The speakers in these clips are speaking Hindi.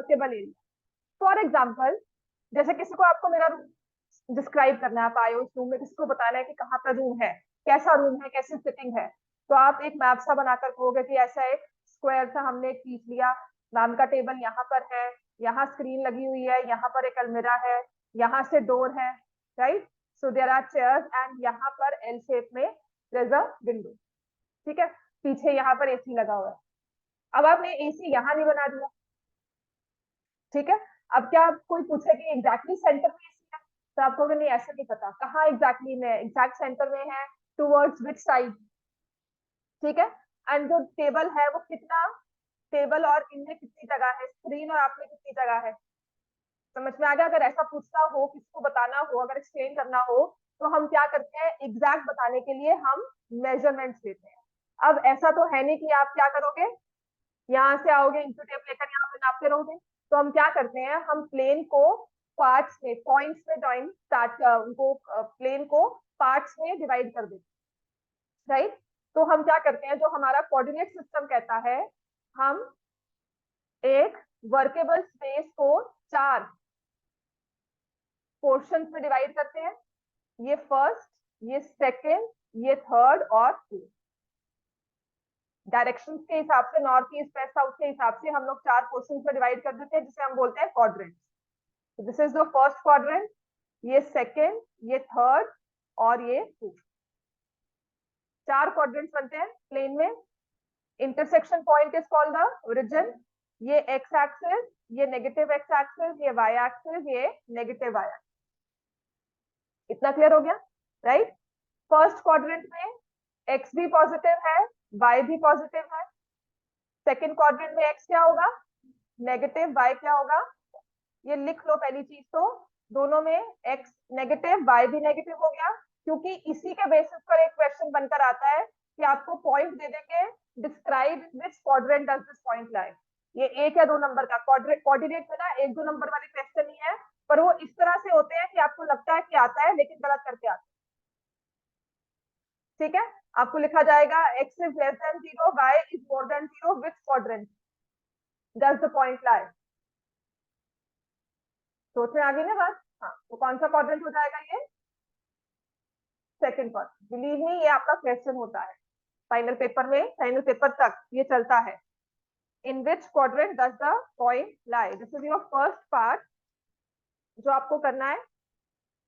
Workable area. फॉर एग्जाम्पल, जैसे किसी को आपको मेरा रूम डिस्क्राइब करना है, आप आए हो उस रूम में, किसी को बताना है कि कहाँ पर रूम है, कैसा रूम है, कैसी सिटिंग है, तो आप एक मैप सा बनाकर कहोगे कि ऐसा एक स्क्वायर सा हमने खींच लिया, मैम का टेबल यहाँ पर है, यहाँ स्क्रीन लगी हुई है, यहाँ पर एक अलमीरा है, यहाँ से डोर है, right. So there are chairs and यहाँ पर एल शेप में देयर इज अ विंडो, ठीक है। पीछे यहाँ पर एसी लगा हुआ है। अब आपने एसी यहाँ नहीं बना दिया, ठीक है। अब क्या कोई पूछे कि एग्जैक्टली सेंटर में एसी है, तो आप कहोगे नहीं ऐसा नहीं पता कहाँ एग्जैक्टली में, एग्जैक्ट सेंटर में है, टूवर्ड्स विच साइड, ठीक है। एंड जो टेबल है वो कितना, टेबल और इनमें कितनी जगह है, स्क्रीन और आप में कितनी जगह है, समझ में आ गया। अगर ऐसा पूछना हो, किसी को बताना हो, अगर एक्सप्लेन करना हो, तो हम क्या करते हैं, एग्जैक्ट बताने के लिए हम मेजरमेंट्स लेते हैं। अब ऐसा तो है नहीं कि आप क्या करोगे, यहाँ से आओगे इंचू टेप लेकर यहाँ पे नापते रहोगे। तो हम क्या करते हैं, हम प्लेन को पार्ट्स में, पॉइंट्स में जॉइन स्टार्ट, उनको प्लेन को पार्ट्स में डिवाइड कर देते हैं, राइट। तो हम क्या करते हैं, जो हमारा कोऑर्डिनेट सिस्टम कहता है, हम एक वर्केबल स्पेस को 4 पोर्शंस में डिवाइड करते हैं। ये फर्स्ट, ये सेकंड, ये थर्ड और फोर्थ। डायरेक्शंस के हिसाब से, नॉर्थ ईस्ट वेस्ट साउथ के हिसाब से हम लोग 4 पोर्शंस में डिवाइड कर देते हैं, जिसे हम बोलते हैं quadrant. This is the first quadrant, ये सेकंड, ये थर्ड और ये फोर्थ। 4 क्वाड्रेंट्स बनते हैं प्लेन में। Intersection point is called the origin. ये एक्स एक्सिस, ये नेगेटिव एक्स एक्सिस, ये वाई एक्सिस, ये नेगेटिव वाई एक्सिस। इतना क्लियर हो गया, राइट। फर्स्ट क्वाड्रेंट में एक्स भी पॉजिटिव है, वाई भी पॉजिटिव है। सेकंड क्वाड्रेंट में एक्स क्या होगा, नेगेटिव, वाई क्या होगा, ये लिख लो पहली चीज तो, दोनों में एक्स नेगेटिव, वाई भी नेगेटिव हो गया, क्योंकि इसी के बेसिस पर एक क्वेश्चन बनकर आता है कि आपको पॉइंट दे देंगे, describe which quadrant does this point लाई। ये 1 या 2 नंबर का कोऑर्डिनेट में ना 1-2 नंबर वाले क्वेश्चन नहीं है, पर वो इस तरह से होते हैं कि आपको लगता है कि आता है लेकिन गलत करके आता है, ठीक है। आपको लिखा जाएगा x is less than 0, y is more than 0, which quadrant does the point लाई। सोच में आ गई ना बात। हाँ, तो कौन सा क्वाड्रेंट हो जाएगा, ये सेकंड क्वाड्रेंट। बिलीव मी, ये आपका क्वेश्चन होता है फाइनल पेपर में, फाइनल पेपर तक ये चलता है। In which quadrant does the point lie, this is your first part जो आपको करना है,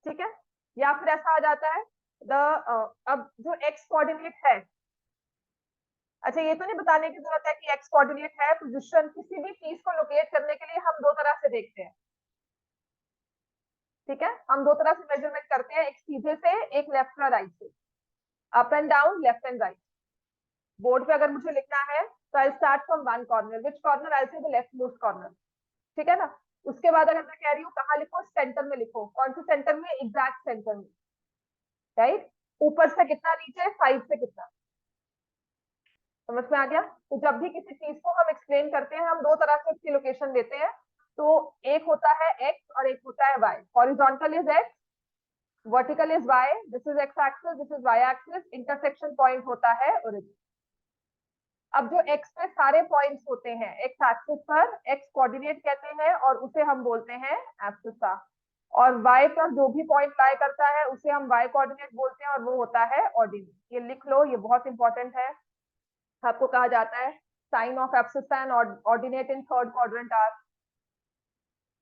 ठीक है। या फिर ऐसा आ जाता है अब जो एक्स कोऑर्डिनेट है, अच्छा ये तो नहीं बताने की जरूरत है कि एक्स कोऑर्डिनेट है, पोजीशन किसी भी चीज को लोकेट करने के लिए हम 2 तरह से देखते हैं, ठीक है। हम 2 तरह से मेजरमेंट करते हैं, एक सीधे से, एक लेफ्ट और राइट से, up and down, left and right. Board पे अगर मुझे लिखना है तो I start from one corner, which corner, I say the left most corner, ठीक है ना। उसके बाद अगर मैं कह रही हूँ कहाँ लिखो, सेंटर में लिखो, कौन से सेंटर में, एग्जैक्ट सेंटर में, राइट। ऊपर से कितना, नीचे, साइड से कितना, समझ में आ गया। तो जब भी किसी चीज को हम एक्सप्लेन करते हैं, हम 2 तरह से उसकी लोकेशन देते हैं। तो एक होता है एक्स और एक होता है Y. Horizontal is X, vertical is Y, this is X axis, this is Y axis, intersection point होता है ओरिजिन। अब जो एक्स पे सारे पॉइंट्स होते हैं, एक्स एक्सिस पर एक्स कोऑर्डिनेट कहते हैं और उसे हम बोलते हैं एब्सिसा, और वाई पर जो भी पॉइंट लाई करता है उसे हम वाई कोऑर्डिनेट बोलते हैं और वो होता है ऑर्डिनेट। ये लिख लो, ये बहुत इंपॉर्टेंट है। आपको कहा जाता है sign of abscissa and ordinate in third quadrant are,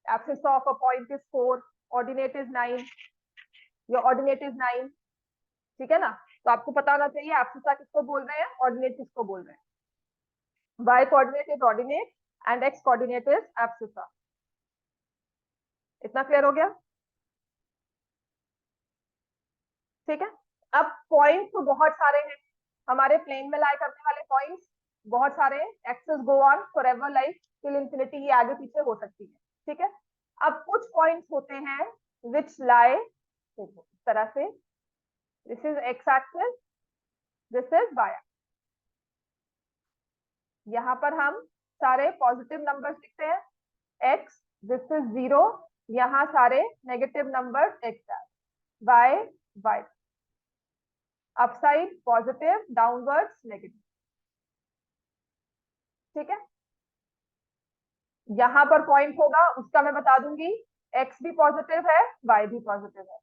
abscissa of a point is 4, ordinate is 9, your ordinate is 9, ठीक है ना। तो आपको पता होना चाहिए एब्सिसा किसको बोल रहे हैं, ऑर्डिनेट किसको बोल रहे हैं। y coordinate is ordinate and x coordinate is abscissa। इतना क्लियर हो गया, ठीक है। अब पॉइंट तो बहुत सारे हैं, हमारे प्लेन में लाई करने वाले पॉइंट्स बहुत सारे हैं। Axes go on forever, like till infinity, ये आगे पीछे हो सकती है, ठीक है। अब कुछ पॉइंट्स होते हैं विच लाई, देखो इस तरह से, this is X axis, this is Y. यहाँ पर हम सारे पॉजिटिव नंबर्स लिखते हैं, एक्स, दिस इज 0, यहाँ सारे नेगेटिव नंबर एक्स है, Y Y, upside positive, downwards negative, ठीक है। यहां पर पॉइंट होगा उसका मैं बता दूंगी, एक्स भी पॉजिटिव है, वाई भी पॉजिटिव है।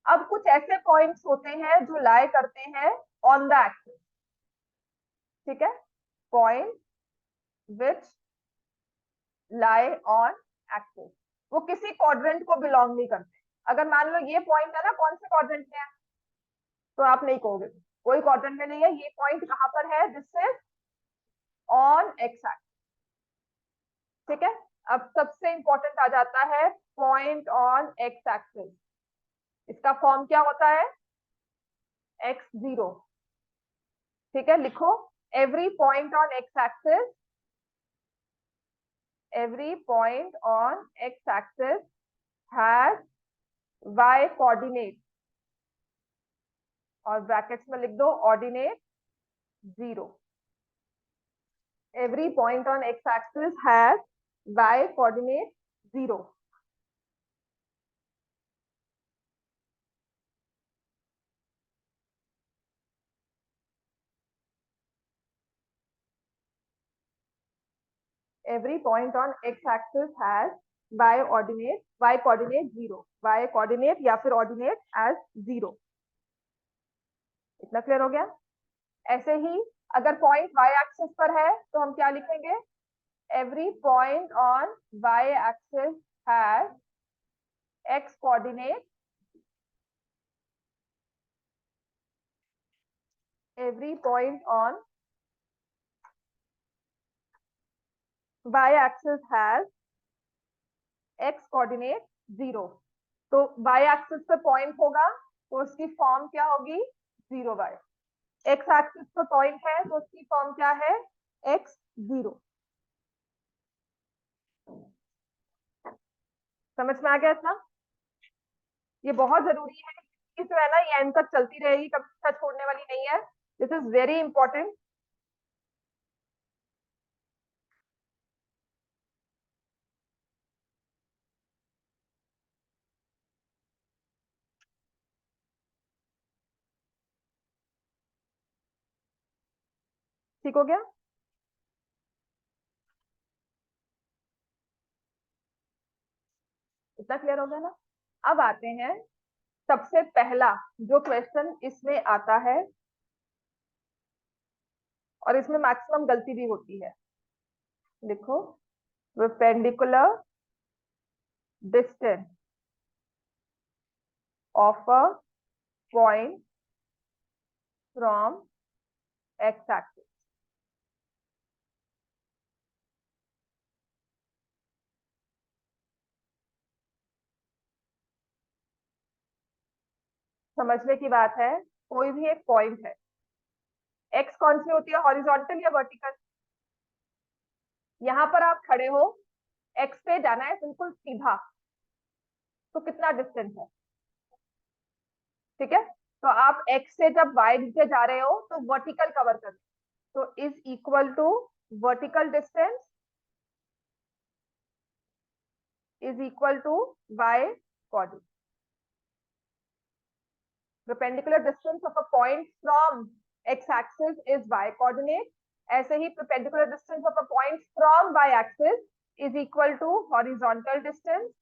अब कुछ ऐसे पॉइंट्स होते हैं जो लाई करते हैं ऑन द एक्सिस, ठीक है, point which lie on axis, वो किसी क्वाड्रेंट को बिलोंग नहीं करते। अगर मान लो ये पॉइंट है ना, कौन से क्वाड्रेंट में है, तो आप नहीं कहोगे कोई क्वाड्रेंट में नहीं है, ये पॉइंट कहां पर है, this is on x axis, ठीक है। अब सबसे इंपॉर्टेंट आ जाता है पॉइंट ऑन एक्स एक्सिस, इसका फॉर्म क्या होता है, एक्स जीरो, ठीक है। लिखो, every point on x axis, every point on x axis has y coordinate, और ब्रैकेट्स में लिख दो ordinate zero. every point on x axis has y coordinate zero. Every point on x axis has y coordinate zero, y coordinate या फिर ordinate as zero। इतना क्लियर हो गया। ऐसे ही अगर पॉइंट y एक्सिस पर है तो हम क्या लिखेंगे, every point on y axis has x coordinate, every point on y axis has x coordinate zero. तो y एक्सिस पे पॉइंट होगा तो उसकी फॉर्म क्या होगी, जीरो बाय। x एक्सिस पे पॉइंट है तो उसकी फॉर्म क्या है, x जीरो। समझ में आ गया इतना, ये बहुत जरूरी है, जो है ना ये एंड तक चलती रहेगी, कभी इसका छोड़ने वाली नहीं है, दिस इज वेरी इंपॉर्टेंट। ठीक हो गया, इतना क्लियर हो गया ना। अब आते हैं सबसे पहला जो क्वेश्चन इसमें आता है, और इसमें मैक्सिमम गलती भी होती है। देखो, perpendicular distance of a point from x axis। समझने की बात है, कोई भी एक पॉइंट है, एक्स कौन सी होती है, हॉरिजॉन्टल या वर्टिकल। यहां पर आप खड़े हो, एक्स पे जाना है बिल्कुल सीधा, तो कितना डिस्टेंस है, ठीक है। तो आप एक्स से जब वाई नीचे जा रहे हो तो वर्टिकल कवर कर, तो is equal to vertical distance is equal to Y coordinate. perpendicular distance of a point from x axis is y coordinate, ऐसे ही perpendicular distance of a point from y axis is equal to horizontal distance,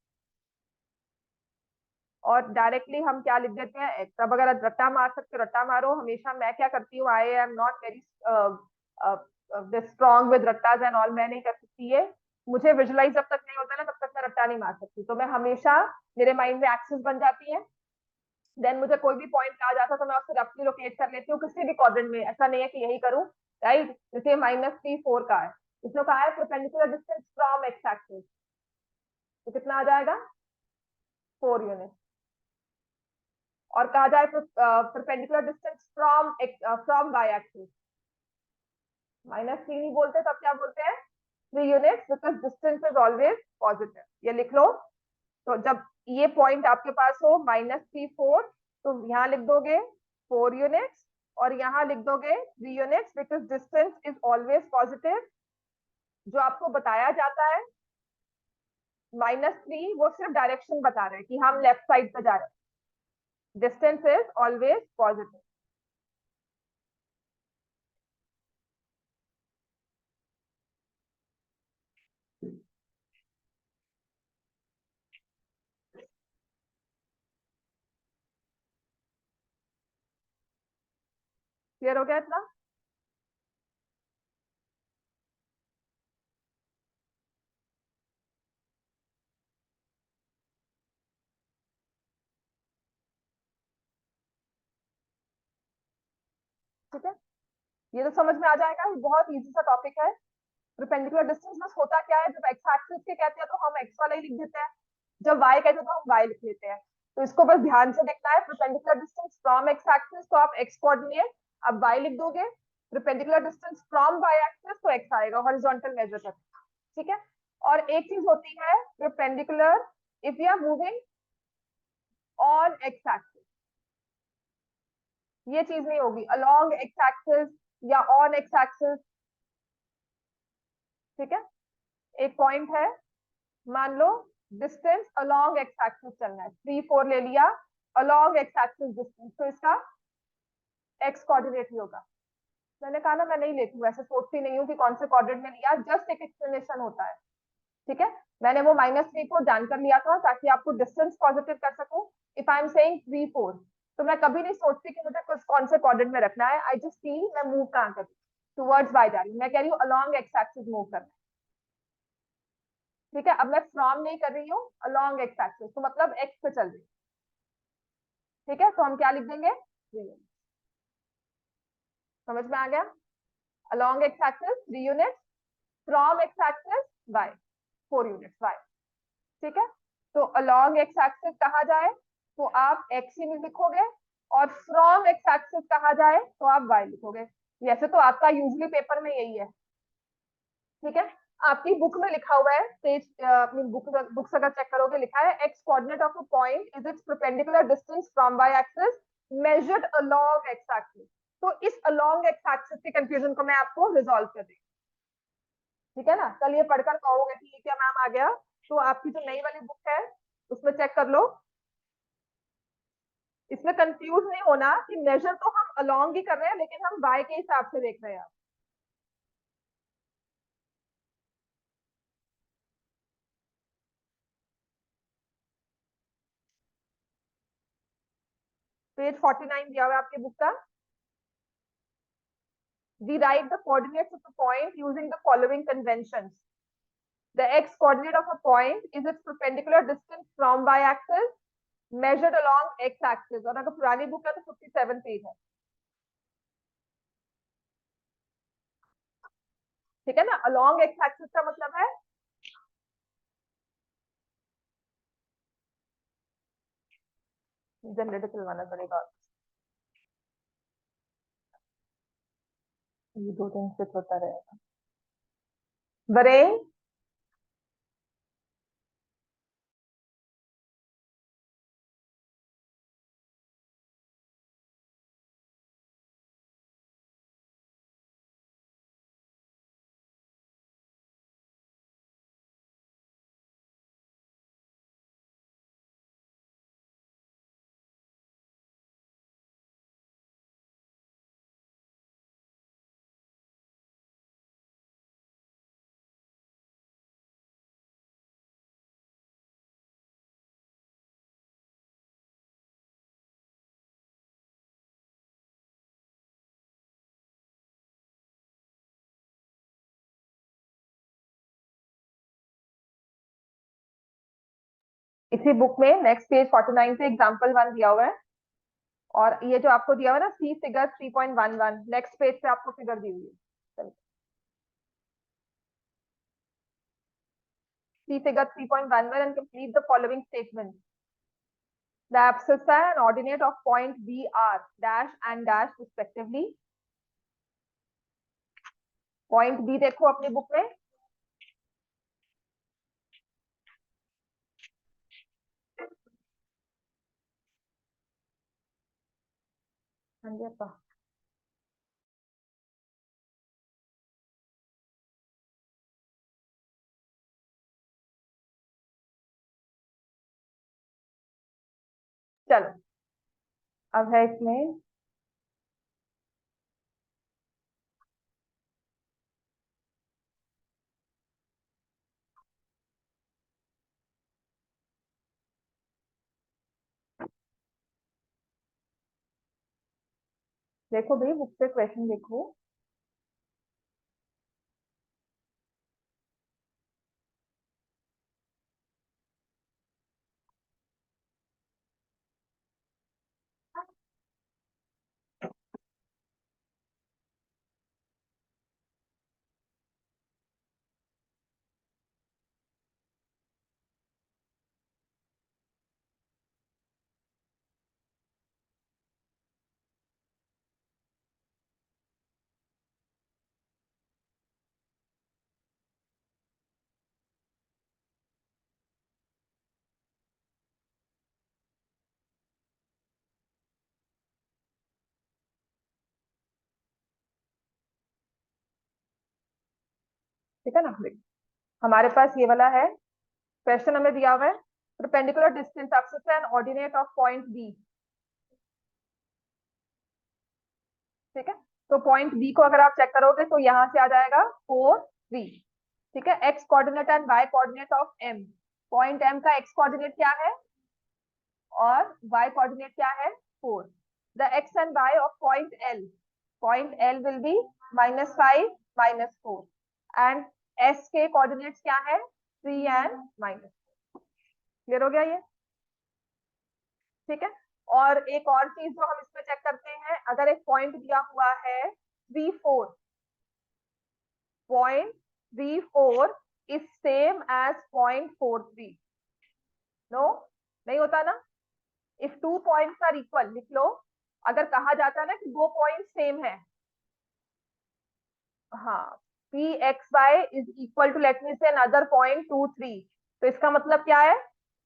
और डायरेक्टली हम क्या लिख देते हैं, एक्स। अब अगर रट्टा मार सकते रट्टा मारो, हमेशा मैं क्या करती हूँ, I am not very strong with रट्टाज एंड ऑल, मैं नहीं कर सकती है, मुझे विजुअलाइज जब तक नहीं होता ना तब तक मैं रट्टा नहीं मार सकती, तो मैं हमेशा मेरे माइंड में एक्सिस बन जाती है, देन मुझे कोई भी पॉइंट कहा जाता है तो मैं उससे रफली लोकेट कर लेती हूँ किसी भी क्वाड्रेंट में, ऐसा नहीं है कि यही करूँ, राइट। जैसे -3 4 का है, इसमें कहा है perpendicular distance from X axis, तो कितना आ जाएगा, 4 यूनिट। और कहा जाए perpendicular distance from Y axis, -3 ही बोलते तब क्या बोलते हैं, 3 unit, because distance is always positive, ये लिख लो। तो जब ये पॉइंट आपके पास हो -3 4, तो यहाँ लिख दोगे 4 यूनिट्स, और यहाँ लिख दोगे 3 units, because distance is always positive. जो आपको बताया जाता है -3, वो सिर्फ डायरेक्शन बता रहे हैं कि हम लेफ्ट साइड पे जा रहे हैं, distance is always positive. Clear हो गया इतना? ठीक है, ये तो समझ में आ जाएगा, ये बहुत इजी सा टॉपिक है। परपेंडिकुलर डिस्टेंस बस होता क्या है, जब एक्स एक्सिस के कहते हैं तो हम एक्स वाला ही लिख देते हैं, जब वाई कहते हैं तो हम वाई लिख लेते हैं। तो इसको बस ध्यान से देखना है, perpendicular distance from X axis तो आप एक्स कोऑर्डिनेट आप वाई लिख दोगे, perpendicular distance from Y axis तो एक्स आएगा हॉरिजॉन्टल मेजर तक। ठीक है, और एक चीज होती है perpendicular, if you are moving on x axis, ये चीज नहीं होगी अलोंग एक्स एक्सिस या ऑन एक्स एक्सिस। ठीक है, एक पॉइंट है, मान लो डिस्टेंस अलोंग एक्स एक्सिस चलना है, 3 4 ले लिया, अलोंग एक्स एक्सिस डिस्टेंस, तो इसका एक्स कोऑर्डिनेट ही होगा। मैंने कहा ना मैं नहीं लेती हूँ, ऐसे सोचती नहीं हूँ कि कौन से कोऑर्डिनेट में लिया, जस्ट एक एक्सप्लेनेशन होता है। ठीक है, मैंने वो -3 को जानकर लिया था ताकि आपको डिस्टेंस पॉजिटिव कर सकूं। इफ आई एम सेइंग 3 4 तो मैं कभी नहीं सोचती कि मुझे कुछ कौन से कोऑर्डिनेट में रखना है, आई जस्ट सी मैं मूव कहाँ कर रही हूँ, टुवर्ड्स वाई जा रही हूँ, मैं कह रही हूँ अलोंग एक्स एक्सिस मूव करना है। ठीक है, अब मैं फ्रॉम नहीं कर रही हूँ, अलोंग एक्स एक्सिस, तो मतलब एक्स पे चल रही हूँ। ठीक है, तो हम क्या लिख देंगे, समझ में आ गया? Along X axis 3 units, from X axis Y 4 units Y. ठीक है, तो अलोंग एक्स एक्सिस कहा जाए तो आप एक्स ही लिखोगे, और फ्रॉम एक्स एक्सिस कहा जाए तो आप वाई लिखोगे। वैसे तो आपका यूजली पेपर में यही है। ठीक है, आपकी बुक में लिखा हुआ है, पेज अपनी बुक्स अगर चेक करोगे लिखा है X coordinate of a point is its perpendicular distance from Y axis measured along X axis. तो इस अलोंग एक्स एक्सिस के कंफ्यूजन को मैं आपको रिजॉल्व कर दी। ठीक है ना, कल ये पढ़कर कहोगे कि ये क्या मैम आ गया, तो आपकी जो नई वाली बुक है उसमें चेक कर लो। इसमें कंफ्यूज नहीं होना कि मेजर तो हम अलोंग ही कर रहे हैं लेकिन हम वाई के हिसाब से देख रहे हैं। पेज 49 दिया हुआ है आपके बुक का। We write the coordinates of the point using the following conventions. The x coordinate of a point is its perpendicular distance from y axis measured along x axis. और अगर पुरानी बुक है तो 57 पेज है। ठीक है ना, along x axis का मतलब है, जनरेटर चलवाना पड़ेगा, ये 2 दिन से होता रहेगा। वरेन, इसी बुक में नेक्स्ट पेज 49 पे एग्जांपल 1 दिया हुआ है, और ये जो आपको दिया हुआ है ना सी फिगर 3.11, नेक्स्ट पेज पे आपको फिगर दी हुई है। सी figure 3.11 and complete the following statement. The abscissa and ordinate of point B are dash and dash respectively. Point B देखो अपनी बुक में, हाँ जी अपा, चलो अब है इसमें, देखो भाई बुक से क्वेश्चन देखो। ठीक है ना, देखो हमारे पास ये वाला है क्वेश्चन, हमें दिया हुआ है perpendicular distance axis and ordinate of point B. ठीक है, तो पॉइंट बी को अगर आप चेक करोगे तो यहाँ से आ जाएगा 4 3। ठीक है, X coordinate and Y coordinate of M. Point M का एक्स कोऑर्डिनेट क्या है और वाई कोऑर्डिनेट क्या है 4। The X and Y of point L will be -5 -4 and S के कोऑर्डिनेट्स क्या है 3 एंड -4। क्लियर हो गया ये? ठीक है, और एक और चीज जो हम इसमें चेक करते हैं, अगर एक पॉइंट दिया हुआ है 3 4, .34 इज सेम एज .43। नो, नहीं होता ना। इफ 2 पॉइंट्स आर इक्वल, लिख लो। अगर कहा जाता है ना कि 2 पॉइंट सेम है, हाँ, P X Y is equal to let me say another point 2 3, तो इसका मतलब क्या है,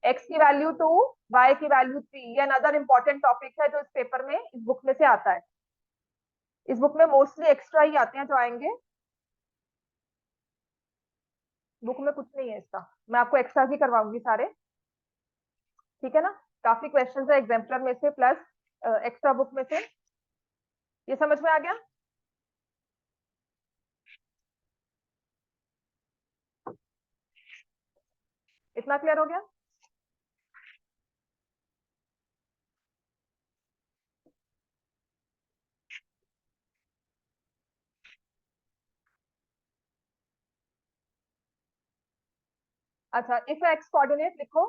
एक्स की वैल्यू 2, वाई की वैल्यू 3। ये अनदर इंपॉर्टेंट टॉपिक है जो इस पेपर में, इस बुक में से आता है। इस बुक में मोस्टली एक्स्ट्रा ही आते हैं जो आएंगे, बुक में कुछ नहीं है इसका, मैं आपको एक्स्ट्रा ही करवाऊंगी सारे। ठीक है ना, काफी क्वेश्चंस है एग्जाम्पलर में से प्लस एक्स्ट्रा बुक में से। ये समझ में आ गया? इतना क्लियर हो गया? अच्छा, इफ एक्स कोऑर्डिनेट लिखो।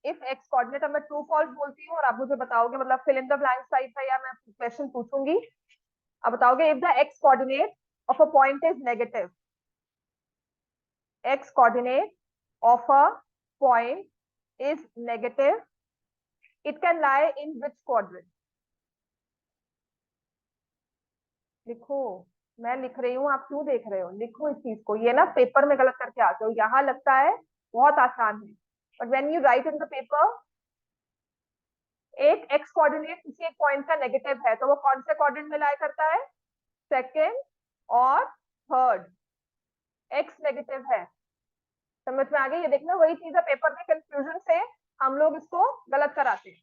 इफ एक्स कोऑर्डिनेट, अब मैं ट्रू फॉल्स बोलती हूँ और आप मुझे बताओगे, मतलब fill in the blank type है या मैं क्वेश्चन पूछूंगी, आप बताओगे। If the X coordinate of a point is negative, X coordinate of a point is negative, it can lie in which quadrant? लिखो, मैं लिख रही हूँ, आप क्यों देख रहे हो? लिखो इस चीज को, ये ना पेपर में गलत करके आते हो, यहाँ लगता है बहुत आसान है, but when you right in the paper, एक एक्स कोऑर्डिनेट किसी एक पॉइंट का नेगेटिव है तो वो कौन से क्वाड्रेंट में लाई करता है, सेकेंड और थर्ड। एक्स नेगेटिव है, समझ में आ गई? ये देखना वही चीज है, पेपर में कंफ्यूजन से हम लोग इसको गलत कराते हैं।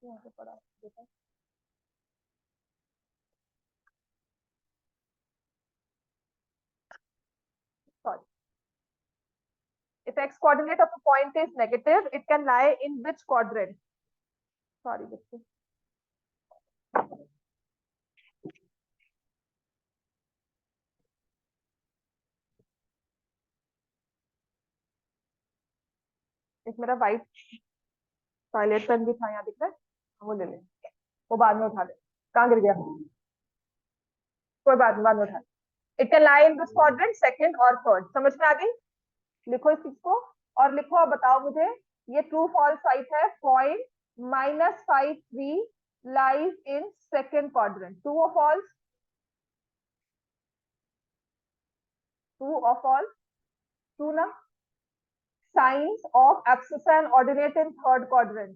यहाँ से पढ़ा देखो, sorry. If x coordinate of a point is negative, it can lie in which quadrant? Sorry बच्चे, एक मेरा व्हाइट टॉयलेट पेन भी था यहाँ, दिख रहा है, वो ले ले, वो बाद में उठा ले। कहाँ गिर गया? कोई बात नहीं, बाद में उठा। It can lie in this quadrant, second और थर्ड। समझ में आ गई? लिखो इस चीज को और लिखो, अब बताओ मुझे, ये ट्रू फॉल्स टाइप है। Point -5 3 lies in second quadrant, true और फॉल्स? ट्रू और फॉल्स? ट्रू ना? Signs of abscissa and ordinate in third quadrant.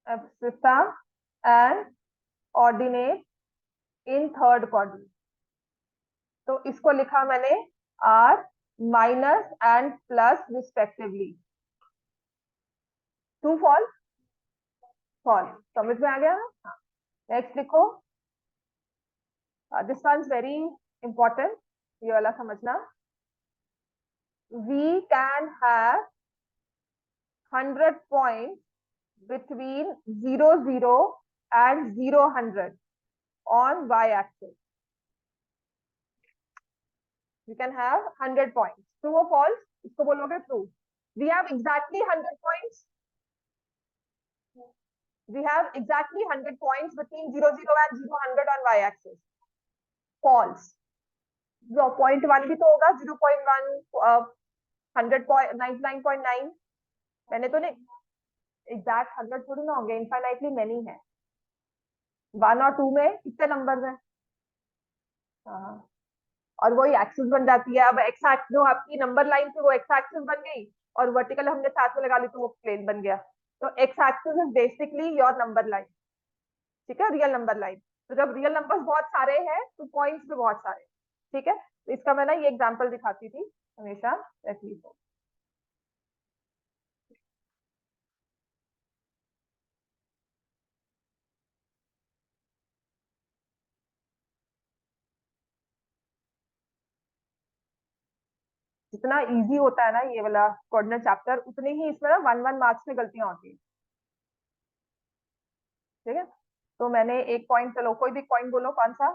Abscissa and ordinate in third quadrant. तो इसको लिखा मैंने R minus and plus respectively. True false? False. समझ में आ गया ना? नेक्स्ट लिखो, this one is very important, ये वाला समझना। We can have 100 points between 0 0 and 0 100 on y-axis. You can have 100 points. True or false? इसको बोलोगे true. We have exactly 100 points. We have exactly 100 points between 0 0 and 0 100 on y-axis. False. 0.1 भी तो होगा, 0.1, 100.99.9. मैंने तो नहीं, एग्जैक्ट 100 थोड़ी ना होंगे, इनफाइनाइटली मेनी है. 1 और 2 में कितने नंबर्स हैं? हाँ, और वही एक्सिस बन जाती है. अब एक्स एक्स जो आपकी नंबर लाइन थी वो एक्स एक्सिस बन गई, और वर्टिकल हमने साथ में लगा ली तो वो प्लेन बन गया. तो X axis is basically your number line. ठीक है, रियल नंबर लाइन. तो जब रियल नंबर्स बहुत सारे हैं तो पॉइंट्स भी बहुत सारे. ठीक है, तो इसका मैं ना ये एग्जांपल दिखाती थी हमेशा, एटलीस्ट. जितना इजी होता है ना ये वाला कोऑर्डिनेट चैप्टर, उतने ही इसमें ना 1 1 मार्क्स में गलतियां होती है. ठीक है, तो मैंने एक पॉइंट, चलो कोई भी पॉइंट बोलो, कौन सा?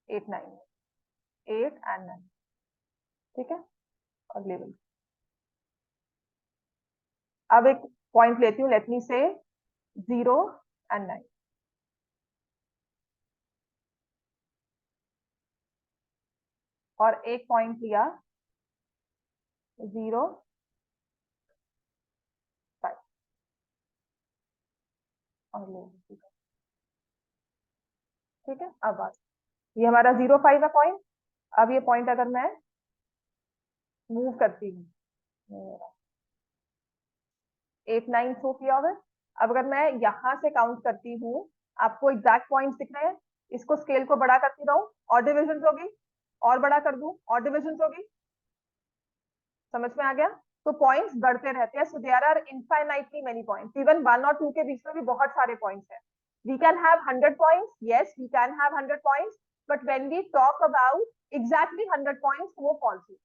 8 9, 8 एंड 9. ठीक है, अगले वाले. अब एक पॉइंट लेती हूँ, लेट मी से 0 एंड 9. और एक पॉइंट लिया 0 5. ठीक है, अब बात, ये हमारा 0 5 है पॉइंट. अब ये पॉइंट अगर मैं मूव करती हूँ, 8 9 शो किया हुआ. अब अगर मैं यहां से काउंट करती हूँ, आपको एग्जैक्ट पॉइंट दिख रहे हैं. इसको स्केल को बड़ा करती रहूं, और डिविजन होगी, और बड़ा कर दूं, और डिविजन होगी. समझ में आ गया? तो पॉइंट्स बढ़ते रहते हैं. So there are infinitely many points. Even 1 और 2 के बीच में भी बहुत सारे पॉइंट्स हैं. We can have 100 points. Yes, we can have 100 points, but when we talk about exactly 100 points, वो फॉल्स है.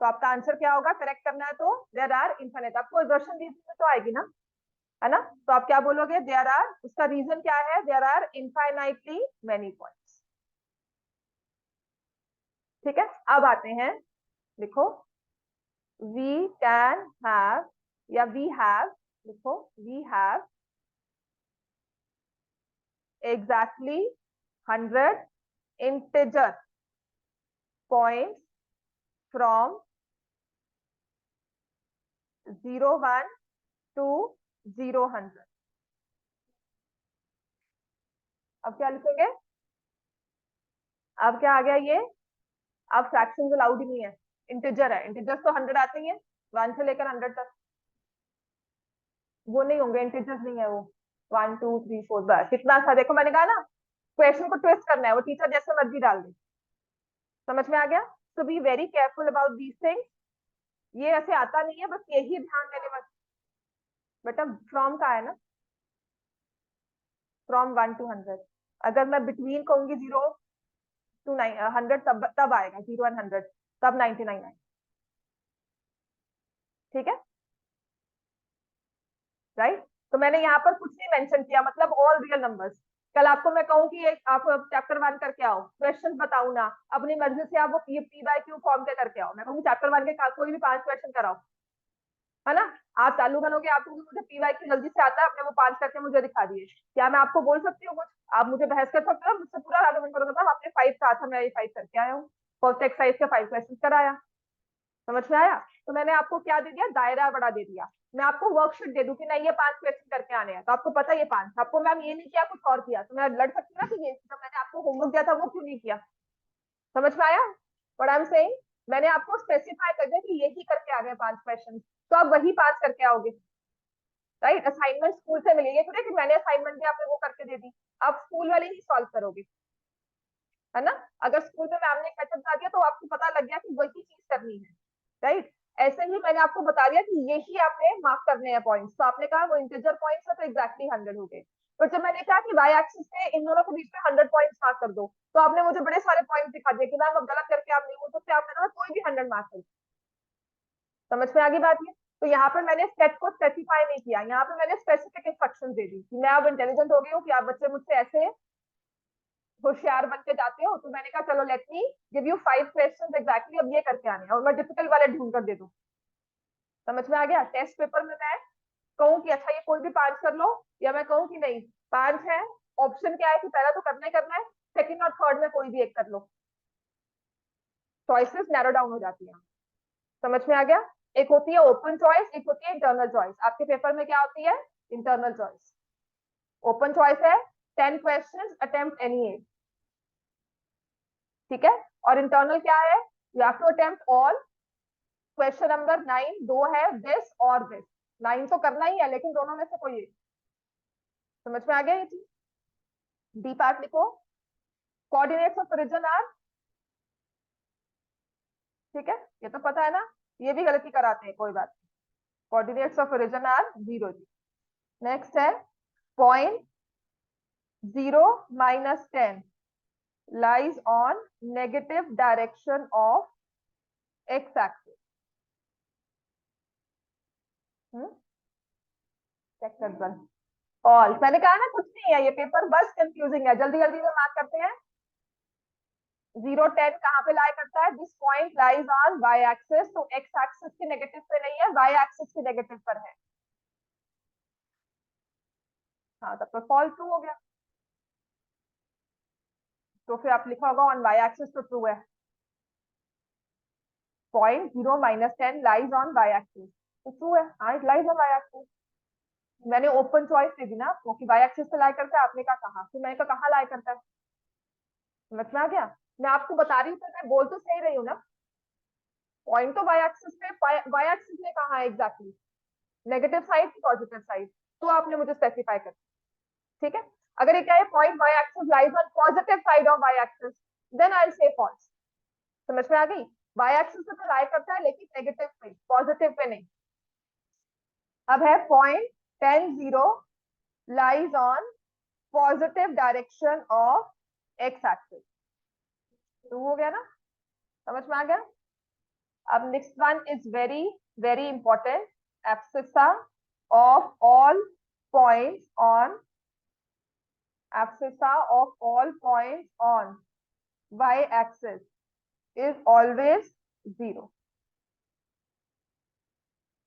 तो आपका आंसर क्या होगा? करेक्ट करना है तो देयर आर इनफाइनाइट. आपको वर्शन रीजन में तो आएगी ना, है ना? तो आप क्या बोलोगे? देयर आर, उसका रीजन क्या है? There are infinitely many points. ठीक है, अब आते हैं, लिखो we can have, या we have, लिखो we have exactly 100 integer points from 0 1 to 0 100. अब क्या लिखेंगे? अब क्या आ गया ये? अब फ्रैक्शन अलाउड ही नहीं है, इंटीजर है. इंटीजर्स तो 100 आते ही है, 1 से लेकर 100 तक. वो नहीं होंगे, इंटीजर्स नहीं है वो. 1 2 3 4, बस कितना सा. देखो मैंने कहा ना, क्वेश्चन को ट्विस्ट करना है, वो टीचर जैसे मर्जी डाल दे. समझ में आ गया? So be very careful about these things. ये ऐसे आता नहीं है, बस यही ध्यान देने वाला. बेटा फ्रॉम का है ना, फ्रॉम 1 to 100. अगर मैं बिटवीन कहूंगी 0 to 100, तब तब आएगा 0 and 100, तब 99 आएगा. ठीक है, राइट? तो मैंने यहाँ पर कुछ नहीं मेंशन किया, मतलब ऑल रियल नंबर्स. कल आपको मैं कहूँ कि एक आप चैप्टर 1 करके आओ, क्वेश्चन बताऊ ना, अपनी मर्जी से आप वो पी बाय क्यू फॉर्म के करके आओ. मैं कहूँगी चैप्टर 1 के कोई भी 5 क्वेश्चन कराओ, है ना? आप चालू बनोगे, आपको मुझे पीवाई क्यू जल्दी से आता है, अपने वो 5 करके मुझे दिखा दिए. क्या मैं आपको बोल सकती हूँ कुछ? आप मुझे बहस कर सकते हो मुझसे, पूरा आर्गुमेंट करोगे. आपने 5 कहा था, मैं ये 5 करके आया हूँ. फर्स्ट एक्सरसाइज के 5 क्वेश्चन कराया. समझ में आया? तो मैंने आपको क्या दे दिया? दायरा बड़ा दे दिया. मैं आपको वर्कशीट दे दूं कि नहीं ये 5 क्वेश्चन करके आने हैं, तो आपको पता है ये 5. आपको मैम ये नहीं किया, कुछ और किया, तो मैं लड़ सकती हूँ ना कि ये जब मैंने आपको होमवर्क दिया था वो क्यों नहीं किया. समझ में आया व्हाट आई एम सेइंग? मैंने आपको स्पेसिफाई कर दिया कि यही करके आ गए 5 क्वेश्चन, तो आप वही 5 करके आओगे. राइट? असाइनमेंट स्कूल से मिली, ये थोड़ी कि मैंने असाइनमेंट दिया आपने वो करके दे दी. आप स्कूल वाले ही सॉल्व करोगे, है ना? अगर स्कूल में मैम ने एक मेथड बता दिया तो आपको पता लग गया कि वही चीज करनी है. राइट? ऐसे ही मैंने आपको बता दिया कि यही आपने मार्क करने हैं पॉइंट्स, तो आपने कहा वो इंटीजर पॉइंट्स है तो एग्जैक्टली 100 हो गए. पर जब मैंने कहा कि वाई एक्सिस पे इन दोनों के बीच में 100 पॉइंट्स मार्क कर दो, तो आपने मुझे बड़े सारे पॉइंट्स दिखा दिए कि मैम अब गलत करके आप नहीं बोल सकते, आपने कहा कोई भी 100 मार्क कर. समझ में आ गई बात ये? तो यहाँ पर मैंने सेट को स्पेसिफाई नहीं किया, यहाँ पे मैंने स्पेसिफिक इंस्ट्रक्शन दे दी कि मैं अब इंटेलिजेंट हो गई हूँ कि आप बच्चे मुझसे ऐसे होशियार बन के जाते हो, तो मैंने कहा चलो let me give you 5 questions exactly, अब ये करके आने हैं और मैं डिफिकल्ट वाले ढूंढ कर दे दूँ। समझ में आ गया? टेस्ट पेपर में मैं कहूँ कि अच्छा ये कोई भी 5 कर लो, या मैं कहूँ कि नहीं 5 है, ऑप्शन क्या है कि पहला तो करना ही करना है, सेकंड और थर्ड में कोई भी एक कर लो, चॉइसेस नैरो डाउन हो जाती है। समझ में आ गया? एक होती है ओपन चॉइस, एक होती है इंटरनल चॉइस। आपके पेपर में क्या होती है? Internal choice. ओपन चॉइस है 10 क्वेश्चंस अटेम्प्ट एनी एज, ठीक है। और इंटरनल क्या है? You have to attempt all. Question number 9 दो है, दिस और दिस। 9 तो करना ही है, लेकिन दोनों में से कोई एक। समझ में आ गया ये चीज? डी पार्ट लिखो, कोऑर्डिनेट्स ऑफ ओरिजिन आर, ठीक है, ये तो पता है ना, ये भी गलती कराते हैं, कोई बात नहीं। कोऑर्डिनेट्स ऑफ ओरिजिन आर 0 जी। नेक्स्ट है point 0 - 10 lies on negative direction of x axis। Check कर बल फॉल्स। मैंने कहा ना कुछ नहीं है ये पेपर, बस कंफ्यूजिंग है, जल्दी जल्दी में मार्क करते हैं। 0 10 कहाँ पे लाई करता है? This point lies on Y axis, तो एक्स एक्सिस के नेगेटिव पे नहीं है, वाई एक्सिस के नेगेटिव पर है। हाँ, तब तो फॉल्स ट्रू हो गया। तो फिर आप लिखा होगा ऑन वाई एक्सिस, तो ट्रू है। Point 0 - 10 lies on Y axis, तो ट्रू है। हाँ, it lies on Y axis. मैंने ओपन चॉइस दे दी ना आपको कि वाई एक्सिस पे लाई करता है, आपने कहा कहाँ, तो मैंने कहा कहाँ लाई करता है। समझ में आ गया? मैं आपको बता रही हूँ, तो मैं बोल तो सही रही हूँ ना। पॉइंट तो वाई एक्सिस पे, वाई एक्सिस ने कहा है एग्जैक्टली, नेगेटिव साइड की पॉजिटिव साइड, तो आपने मुझे स्पेसिफाई कर, ठीक है। अगर ये क्या है, point Y axis lies on positive side of Y axis, then I will say false. समझ में आ गई? वाई एक्सिस पे तो लाई करता है, लेकिन नेगेटिव पे, पॉजिटिव पे नहीं। अब है point 10 0 lies on positive direction of x axis, तो हो गया ना? समझ में आ गया? अब next one is very very important. Abscissa of all points on, abscissa of all points on y-axis is always 0.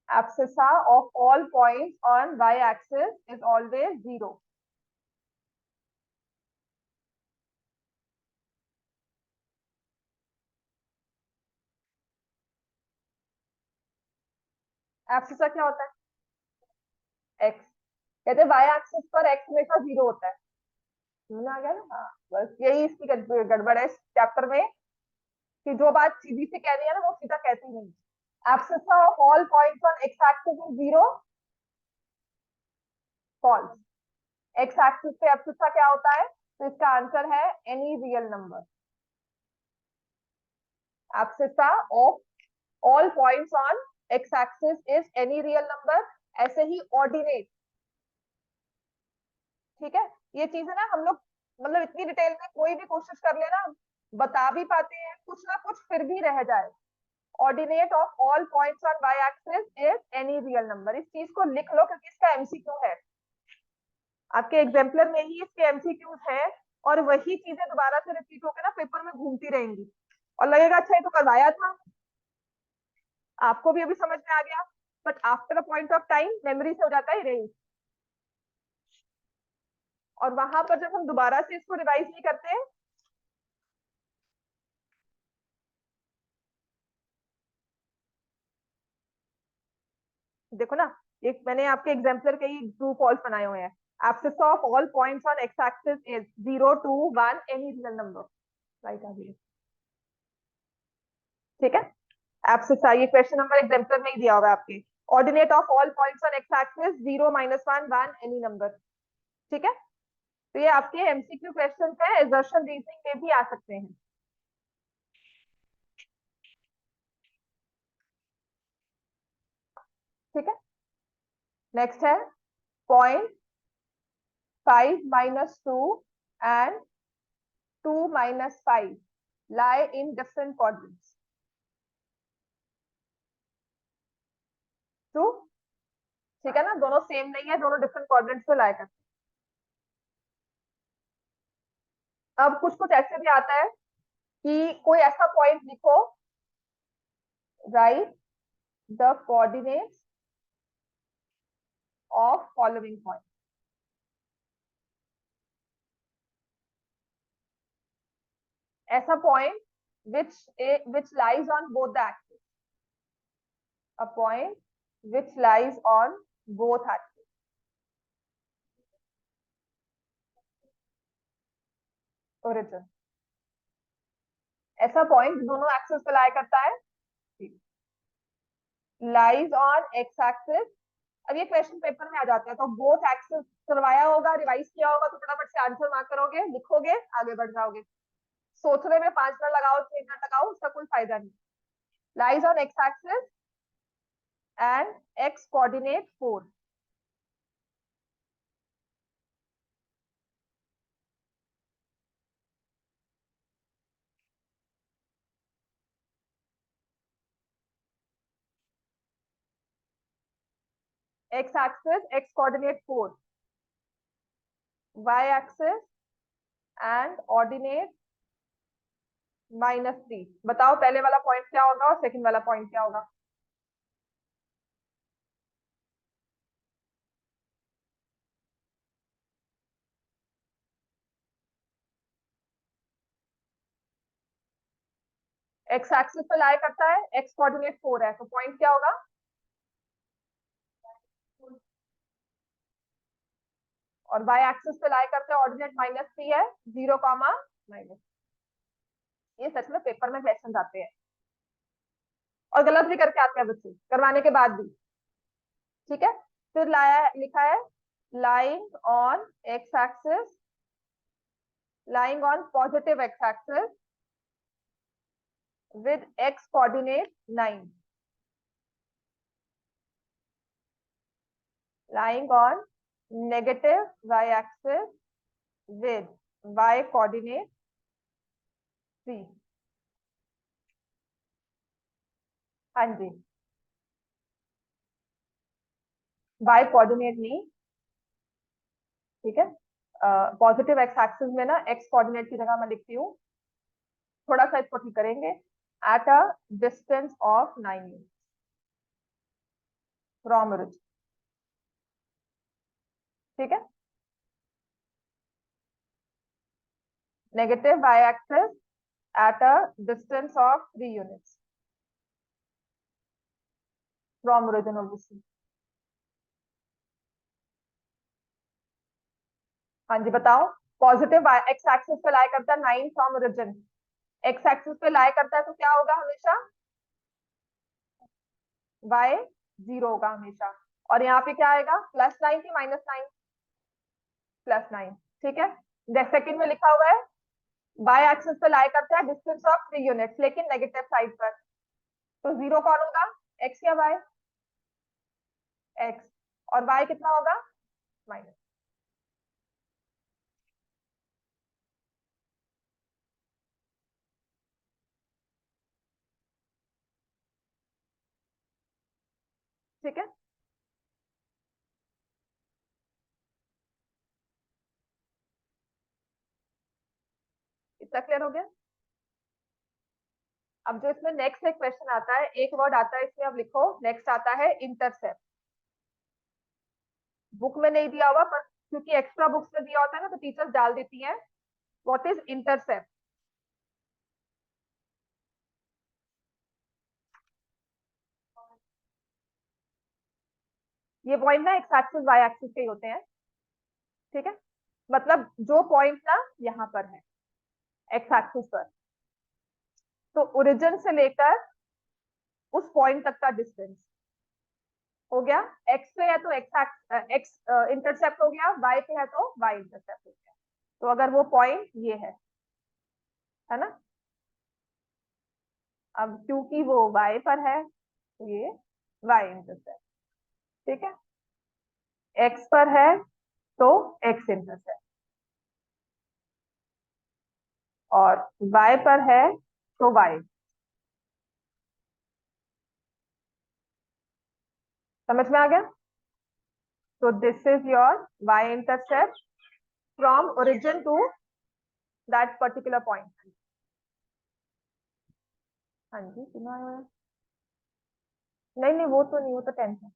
Abscissa of all points on y-axis is always 0. Abscissa क्या होता है? x। कहते हैं y-axis पर x हमेशा 0 होता है। समझ आ गया ना? हाँ, बस यही इसकी गड़बड़ है इस चैप्टर में, कि जो बात सीधी से कह रही है ना, वो सीधा कहती नहीं। Abscissa of all points on x-axis is 0, false। X axis पे एब्सिसा क्या होता है? तो इसका आंसर है any real number. Abscissa of all points on x axis is any real number. ऐसे ही ऑर्डिनेट, ठीक है। ये चीजें ना हम लोग मतलब इतनी डिटेल में कोई भी कोशिश कर लेना बता भी पाते हैं, कुछ ना कुछ फिर भी रह जाए। Ordinate of all points on Y axis is any real number. इस चीज को लिख लो, क्योंकि इसका एमसीक्यू है, आपके एग्जाम्पलर में ही इसके एमसीक्यूज है, और वही चीजें दोबारा से रिपीट होकर ना पेपर में घूमती रहेंगी, और लगेगा अच्छा ये तो करवाया था, आपको भी अभी समझ में आ गया, but after a point of time memory से हो जाता है इरेज। और वहां पर जब हम दोबारा से इसको रिवाइज नहीं करते, देखो ना, एक मैंने आपके एग्जाम्पलर के ही ट्रू फॉल्स बनाए हुए हैं। Abscissa of all points on x axis is 0 2 1 any real number. Right आ गया, ठीक है। एब्सिस, ये क्वेश्चन नंबर एग्जाम्पलर में ही दिया होगा आपके। Ordinate of all points on x axis 0 - 1 1 any number, ठीक है। तो ये आपके एमसीक्यू क्वेश्चन है, एजर्शन रीजनिंग में भी आ सकते हैं, ठीक है। नेक्स्ट है point 5 - 2 and 2 - 5 lie in different quadrants। True, ठीक है ना, दोनों सेम नहीं है, दोनों डिफरेंट कोऑर्डिनेट्स पे लाई करते हैं। अब कुछ कुछ ऐसे भी आता है कि कोई ऐसा पॉइंट लिखो, right the coordinates of following point. ऐसा point which lies on both the axes, a point which lies on both axes, origin, ऐसा पॉइंट दोनों एक्सेस पे लाई करता है, लाइज ऑन एक्स एक्सिस। अब ये क्वेश्चन पेपर में आ जाता है, तो बोथ एक्सेस करवाया होगा, रिवाइज किया होगा, तो फटाफट से आंसर मार्क करोगे, लिखोगे, आगे बढ़ जाओगे। सोचने में 5 मिनट लगाओ, 6 मिनट लगाओ, उसका कोई फायदा नहीं। Lies on x axis and x coordinate 4। X axis x coordinate 4, y axis and ordinate -3। बताओ पहले वाला पॉइंट क्या होगा और सेकंड वाला पॉइंट क्या होगा? एक्स एक्सिस पे लाई करता है, एक्स कोऑर्डिनेट 4 है, तो पॉइंट क्या होगा? और y एक्सिस पे लाई करते हैं, ऑर्डिनेट -3 है, 0, ये सच में पेपर में क्वेश्चन आते हैं और गलत भी करके आते हैं बच्चे करवाने के बाद भी। ठीक है, फिर लाया लिखा है lying on x axis, lying on positive x axis with x coordinate 9, lying on negative y-axis with y coordinate 3। हाँ जी, y कोऑर्डिनेट नहीं, ठीक है, पॉजिटिव एक्स एक्सिस में ना एक्स कोऑर्डिनेट की जगह मैं लिखती हूँ, थोड़ा सा इसको ठीक करेंगे, eight a distance of 9 from origin. ठीक है, negative y axis at a distance of 3 units from origin obviously. हाँ जी बताओ, पॉजिटिव एक्स एक्सिस पे लाई करता है 9 फ्रॉम ओरिजिन, एक्स एक्सिस पे लाई करता है तो क्या होगा हमेशा? y 0 होगा हमेशा। और यहाँ पे क्या आएगा, +9 की -9? +9। ठीक है, सेकंड में लिखा हुआ है y एक्सिस पे लाई करता है डिस्टेंस ऑफ 3 यूनिट्स, लेकिन नेगेटिव साइड पर, तो 0 कौन होगा, x या y? x। और y कितना होगा, माइनस। ठीक है, इतना क्लियर हो गया? अब जो इसमें नेक्स्ट एक क्वेश्चन आता है, एक वर्ड आता है इसमें, अब लिखो, नेक्स्ट आता है इंटरसेप्ट। बुक में नहीं दिया हुआ, पर क्योंकि एक्स्ट्रा बुक्स में दिया होता है ना, तो टीचर्स डाल देती हैं। What is intercept? ये पॉइंट ना एक्स एक्सिस वाई एक्सिस के ही होते हैं। ठीक है, मतलब जो पॉइंट ना यहाँ पर है एक्स एक्सिस पर, तो ओरिजिन से लेकर उस पॉइंट तक का डिस्टेंस हो गया, एक्स पे है तो एक्स एक्स इंटरसेप्ट हो गया, वाई पे है तो वाई इंटरसेप्ट हो गया। तो अगर वो पॉइंट ये है ना, अब क्योंकि वो वाई पर है तो ये वाई इंटरसेप्ट। ठीक है, एक्स पर है तो एक्स इंटरसेप्ट, और वाई पर है तो वाई। समझ में आ गया? तो this is your Y intercept from origin to that particular point. हाँ जी, सुना है? नहीं नहीं, वो तो नहीं, वो तो 10th है।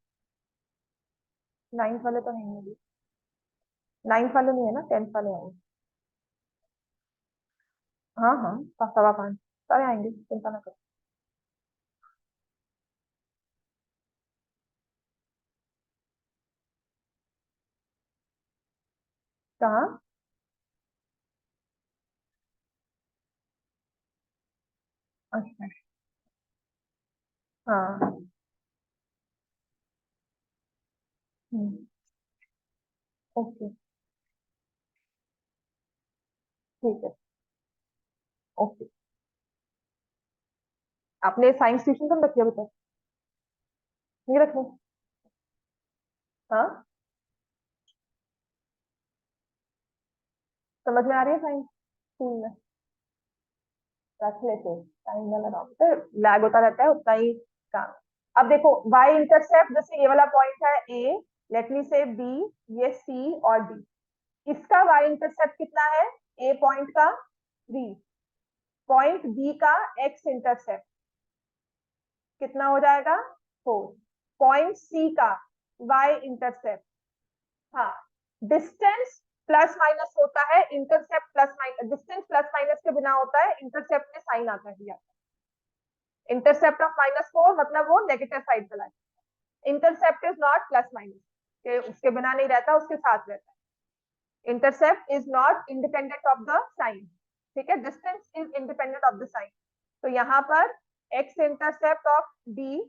9th वाले तो नहीं है। 9th वाले नहीं है ना, 10th वाले आएंगे। हाँ हाँ, 5:15 सारे आएंगे, चिंता ना करो। कहाँ? अच्छा। हाँ। हम्म। ओके। ठीक है। ओके। आपने साइंस ट्यूशन कब रखी है अभी तक? नहीं रखनी? हाँ। समझ में आ रही है साइंस स्कूल में? रख लेते, टाइम ना लगाओ, तो लैग होता रहता है उतना ही काम। अब देखो, वाई इंटरसेप्ट, जैसे ये वाला पॉइंट है ए, लेट मी से बी, ये सी और डी। इसका वाई इंटरसेप्ट कितना है? ए पॉइंट का 3। पॉइंट बी का एक्स इंटरसेप्ट कितना हो जाएगा? 4। पॉइंट सी का वाई इंटरसेप्ट, हाँ, डिस्टेंस प्लस माइनस होता है, intercept plus minus, distance plus minus के बिना होता है, इंटरसेप्ट में साइन आता है भैया। इंटरसेप्ट ऑफ -4 मतलब वो नेगेटिव साइड चला है। Intercept is not plus minus, के उसके बिना नहीं रहता, उसके साथ रहता है। Intercept is not independent of the sign. ठीक है, distance is independent of the sign. तो यहाँ पर X intercept of D,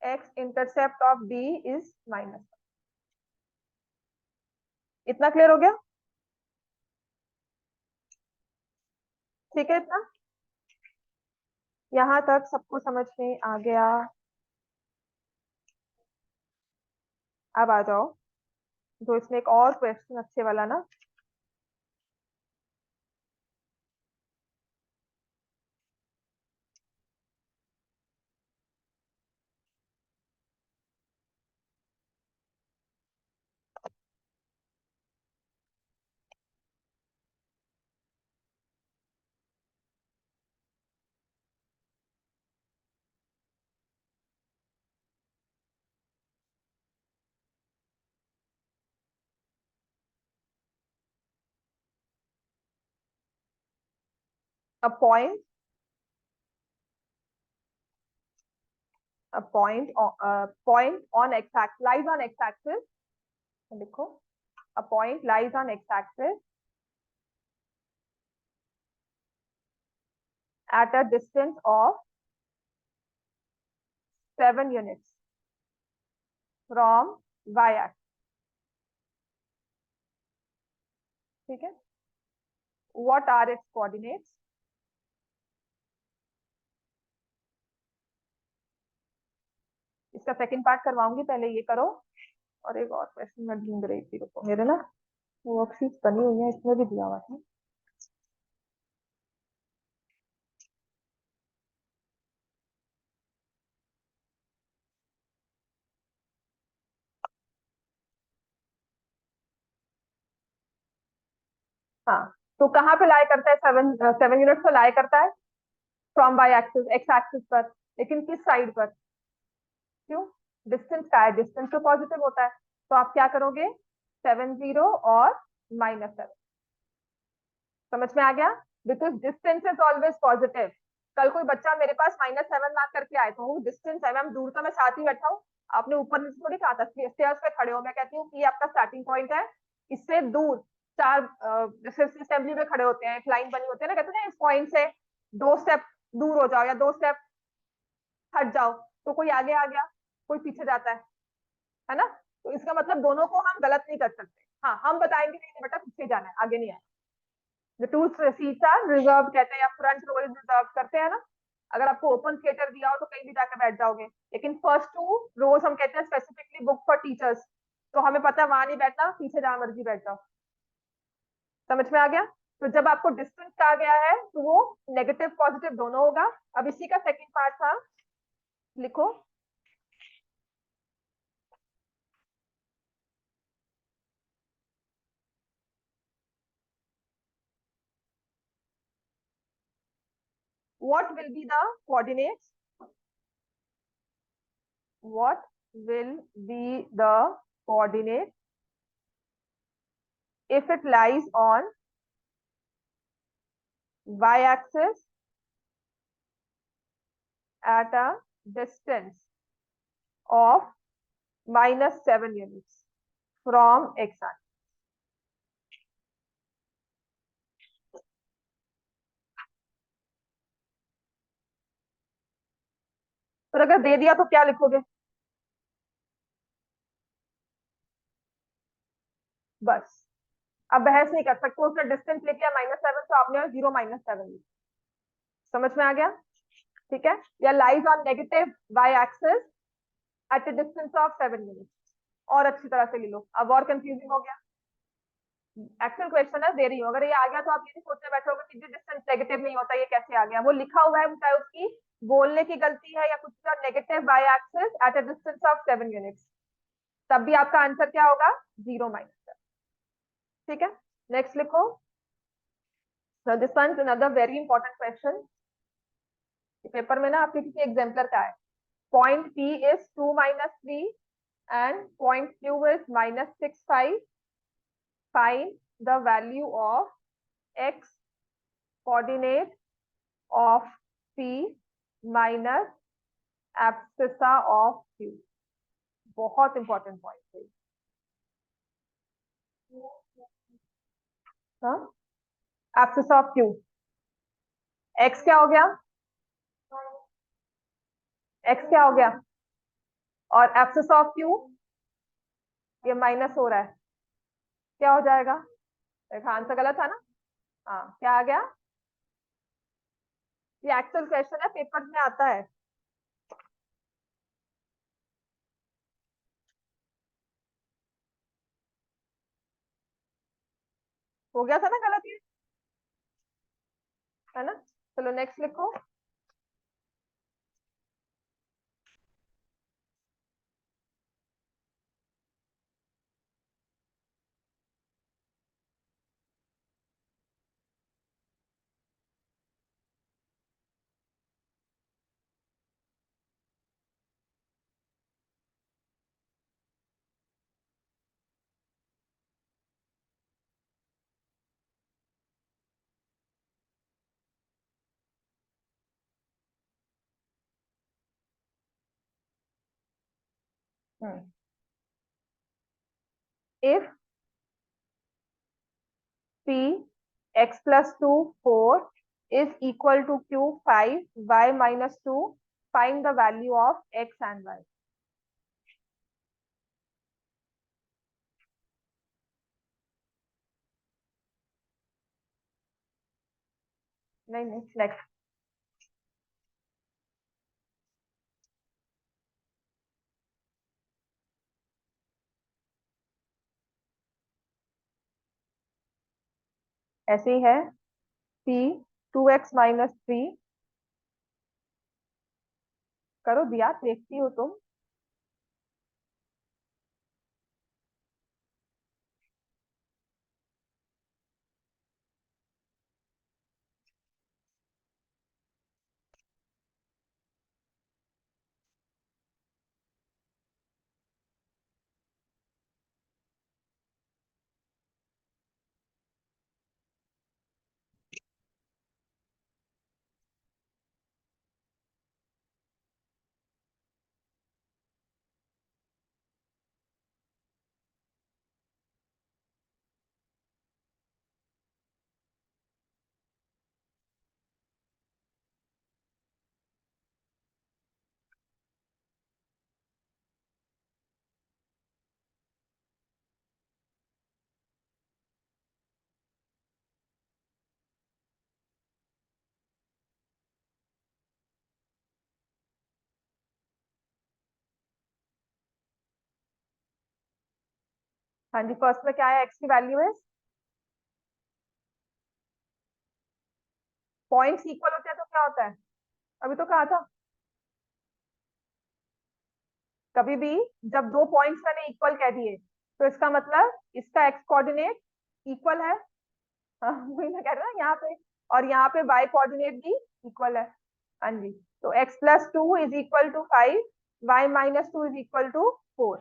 X intercept of D is -1। इतना क्लियर हो गया? ठीक है इतना? यहाँ तक सबको समझ में आ गया? अब आ जाओ, जो इसमें एक और क्वेश्चन अच्छे वाला ना। A point, point on x-axis lies on x-axis, लिखो, a point lies on x-axis at a distance of 7 units from y-axis। ठीक है, what are its coordinates? इसका सेकंड पार्ट करवाऊंगी, पहले ये करो। और एक और क्वेश्चन मैं ढूंढ रही थी, रुको, मेरे ना वर्कशीट बनी हुई है, इसमें भी दिया हुआ था। हाँ, तो कहाँ पे लाई करता है? 7 यूनिट तो लाई करता है from Y axis, X axis पर, लेकिन किस साइड पर? क्यों? डिस्टेंस का है, डिस्टेंस तो पॉजिटिव होता है। तो आप क्या करोगे? 7 0 और -7। समझ में आ गया? Because distance is always positive. कल कोई बच्चा मेरे पास -7 मार्क करके आए, तो वो डिस्टेंस है मैम, दूर तो मैं साथ ही बैठा हूँ, आपने ऊपर नीचे थोड़ी कहा था, स्टेयर्स पे खड़े हो। मैं कहती हूँ कि ये आपका स्टार्टिंग पॉइंट है, इससे दूर चार, जैसे असेंबली में खड़े होते हैं, एक लाइन बनी होती है ना, कहते हैं ना, इस पॉइंट से 2 स्टेप दूर हो जाओ या 2 स्टेप हट जाओ, तो कोई आगे आ गया, कोई पीछे जाता है ना? तो इसका मतलब दोनों को हम गलत नहीं कर सकते। हाँ, हम बताएंगे नहीं नहीं बेटा पीछे जाना है, आगे नहीं आना। The two seats are reserve कहते हैं, या फ्रंट रो इज रिजर्व करते हैं ना। अगर आपको ओपन थिएटर दिया हो तो कहीं भी जाकर बैठ जाओगे, लेकिन फर्स्ट 2 रोज हम कहते हैं स्पेसिफिकली बुक फॉर टीचर्स, तो हमें पता है वहां नहीं बैठना, पीछे जहां मर्जी बैठ जाओ। समझ में आ गया? तो जब आपको डिस्टेंस कहा गया है तो वो नेगेटिव पॉजिटिव दोनों होगा। अब इसी का सेकंड पार्ट था, लिखो, what will be the coordinates, what will be the coordinate if it lies on y-axis at a distance of -7 units from x-axis? पर अगर दे दिया तो क्या लिखोगे? बस, अब बहस नहीं कर सकते, उसने डिस्टेंस लेके -7 तो आपने 0 -7 समझ में आ गया? ठीक है, या lies on negative Y axis at a distance of 7 units. और अच्छी तरह से ले लो, अब और कंफ्यूजिंग हो गया। एक्चुअल क्वेश्चन है, दे रही हूँ, अगर ये आ गया तो आप ये नहीं सोचने बैठोगे कि डिस्टेंस नेगेटिव नहीं होता, ये कैसे आ गया? वो लिखा हुआ है, चाहे उसकी बोलने की गलती है या कुछ का, negative Y axis at a distance of 7 units, तब भी आपका आंसर क्या होगा? 0 -7। ठीक है, नेक्स्ट लिखो। Now this one is another very important question. Paper में ना आपके किसी एग्जाम्पलर का है, point P is 2 -3 and point Q is -65. Find the value of x coordinate of P minus abscissa of Q. बहुत इंपॉर्टेंट पॉइंट है। हाँ, abscissa of Q, x क्या हो गया? x क्या हो गया? और abscissa of Q ये माइनस हो रहा है, क्या हो जाएगा? देखा आंसर गलत था ना? हाँ, क्या आ गया? ये एक्चुअल क्वेश्चन है, पेपर में आता है। हो गया था ना गलत ये, है ना? चलो नेक्स्ट लिखो। If P x plus 2 4 is equal to Q 5 y minus 2, find the value of x and y. नहीं नहीं, नेक्स्ट। ऐसे ही है, P 2x minus 3, करो दिया, देखती हो तुम। हाँ जी, फर्स्ट में क्या है, x की वैल्यू है, पॉइंट्स इक्वल होते हैं तो क्या होता है? अभी तो कहा था, कभी भी जब दो पॉइंट्स मैंने इक्वल कह दिए तो इसका मतलब इसका x कोऑर्डिनेट इक्वल है। हाँ, वही मैं कह रहा हूँ यहाँ पे, और यहाँ पे y कोऑर्डिनेट भी इक्वल है। हाँ जी, तो x plus 2 is equal to 5, y minus 2 is equal to 4।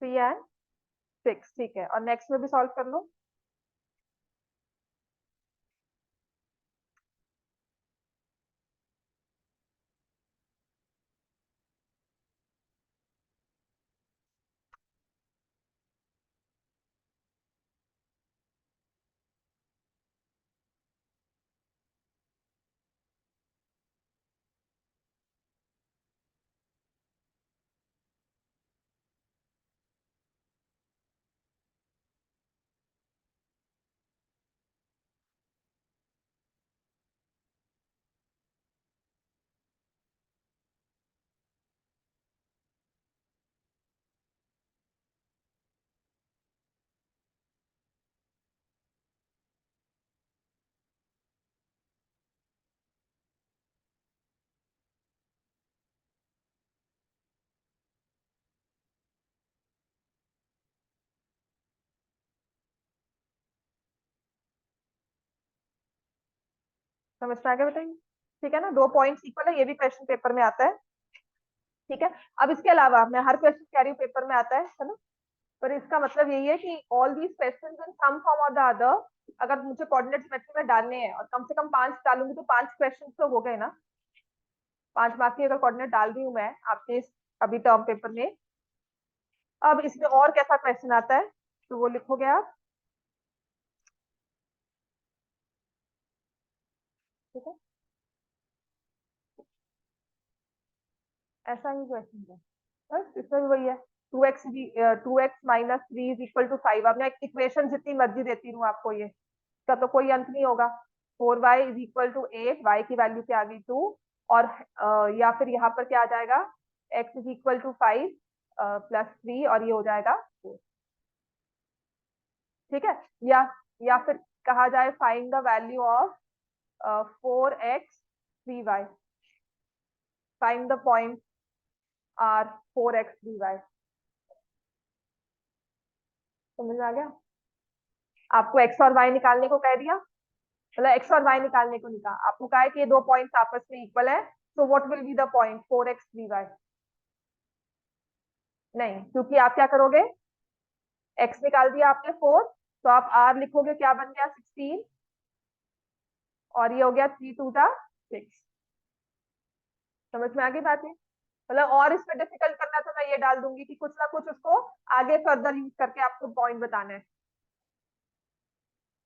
Three and six, ठीक है, और नेक्स्ट में भी सॉल्व कर लो। समझ में आ गया बताइए? ठीक है ना, दो पॉइंट्स इक्वल है, ये भी क्वेश्चन पेपर में आता है। ठीक है, अब इसके अलावा मैं हर क्वेश्चन कह रही हूँ पेपर में आता है ना, पर इसका मतलब यही है कि all these questions in some form और द अदर, अगर मुझे कोऑर्डिनेट ज्योमेट्री में डालने हैं और कम से कम 5 डालूंगी तो 5 क्वेश्चन तो हो गए ना। 5 मार्क्स की अगर कोऑर्डिनेट डाल रही हूँ मैं आपके इस अभी टर्म पेपर में। अब इसमें और कैसा क्वेश्चन आता है तो वो लिखोगे आप। ठीक है, ऐसा ही क्वेश्चन है, बस इसमें भी वही है। 2x 2x minus 3 is equal to 5। अब मैं इक्वेशन जितनी मर्जी देती हूँ आपको, ये इसका तो कोई अंत नहीं होगा। 4y is equal to 8, y की वैल्यू क्या आ गई 2, और या फिर यहाँ पर क्या आ जाएगा, x is equal to 5 plus 3, और ये हो जाएगा 4। ठीक है, या फिर कहा जाए find the value of 4x 3y, find the point R 4x 3y। समझ में आ गया? आपको x और y निकालने को कह दिया, मतलब एक्स और वाई निकालने को नहीं कहा, आपको कहा है कि ये दो पॉइंट्स आपस में इक्वल है, so what will be the point 4x 3y। नहीं, क्योंकि आप क्या करोगे, x निकाल दिया आपने 4, तो आप r लिखोगे, क्या बन गया 16, और ये हो गया 3 2 जा 6। समझ में आ गई बात है? मतलब और इसमें डिफिकल्ट करना तो मैं ये डाल दूंगी कि कुछ ना कुछ उसको आगे फर्दर यूज करके आपको पॉइंट बताना है।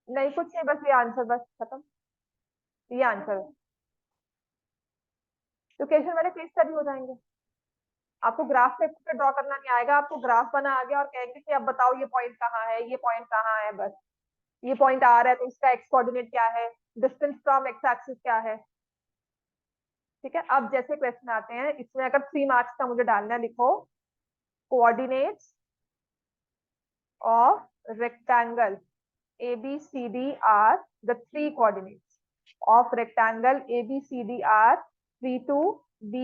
नहीं कुछ नहीं, बस ये आंसर, बस खत्म, ये आंसर है। तो क्वेश्चन वाले केस स्टडी हो जाएंगे। आपको ग्राफ पेपर पे ड्रॉ करना नहीं आएगा, आपको ग्राफ बना आ गया और कहेंगे कि अब बताओ ये पॉइंट कहाँ है, ये पॉइंट कहाँ है, बस ये पॉइंट आ रहा है तो इसका एक्स कोऑर्डिनेट क्या है, डिस्टेंस फ्रॉम एक्स एक्सिस क्या है। ठीक है, अब जैसे क्वेश्चन आते हैं इसमें अगर 3 मार्क्स का मुझे डालना है, लिखो coordinates of rectangle ABCD are the three coordinates of rectangle ABCD are 3 2 B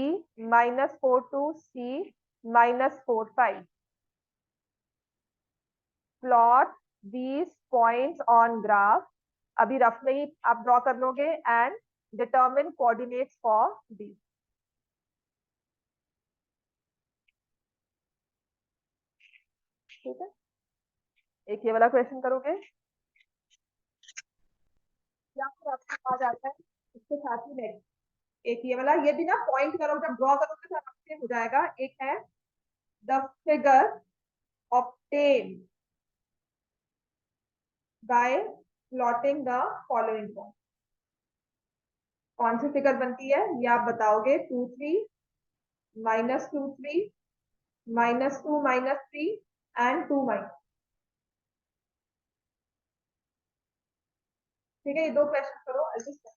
minus 4 2 C minus 4 5. Plot these points on graph. अभी रफ में ही आप ड्रॉ कर लोगे and determine coordinates for these. ठीक है, एक ये वाला क्वेश्चन करोगे, या फिर आपके पास आता है इसके साथ ही नेक्स्ट एक ये वाला, ये भी ना पॉइंट करो, जब ड्रॉ करोगे तो आपसे हो जाएगा। एक है the figure obtained by plotting the following point। कौन सी फिगर बनती है ये आप बताओगे, 2 3 -2 3 -2 -3 एंड 2 माइनस। ठीक है, ये दो क्वेश्चन करो adjust.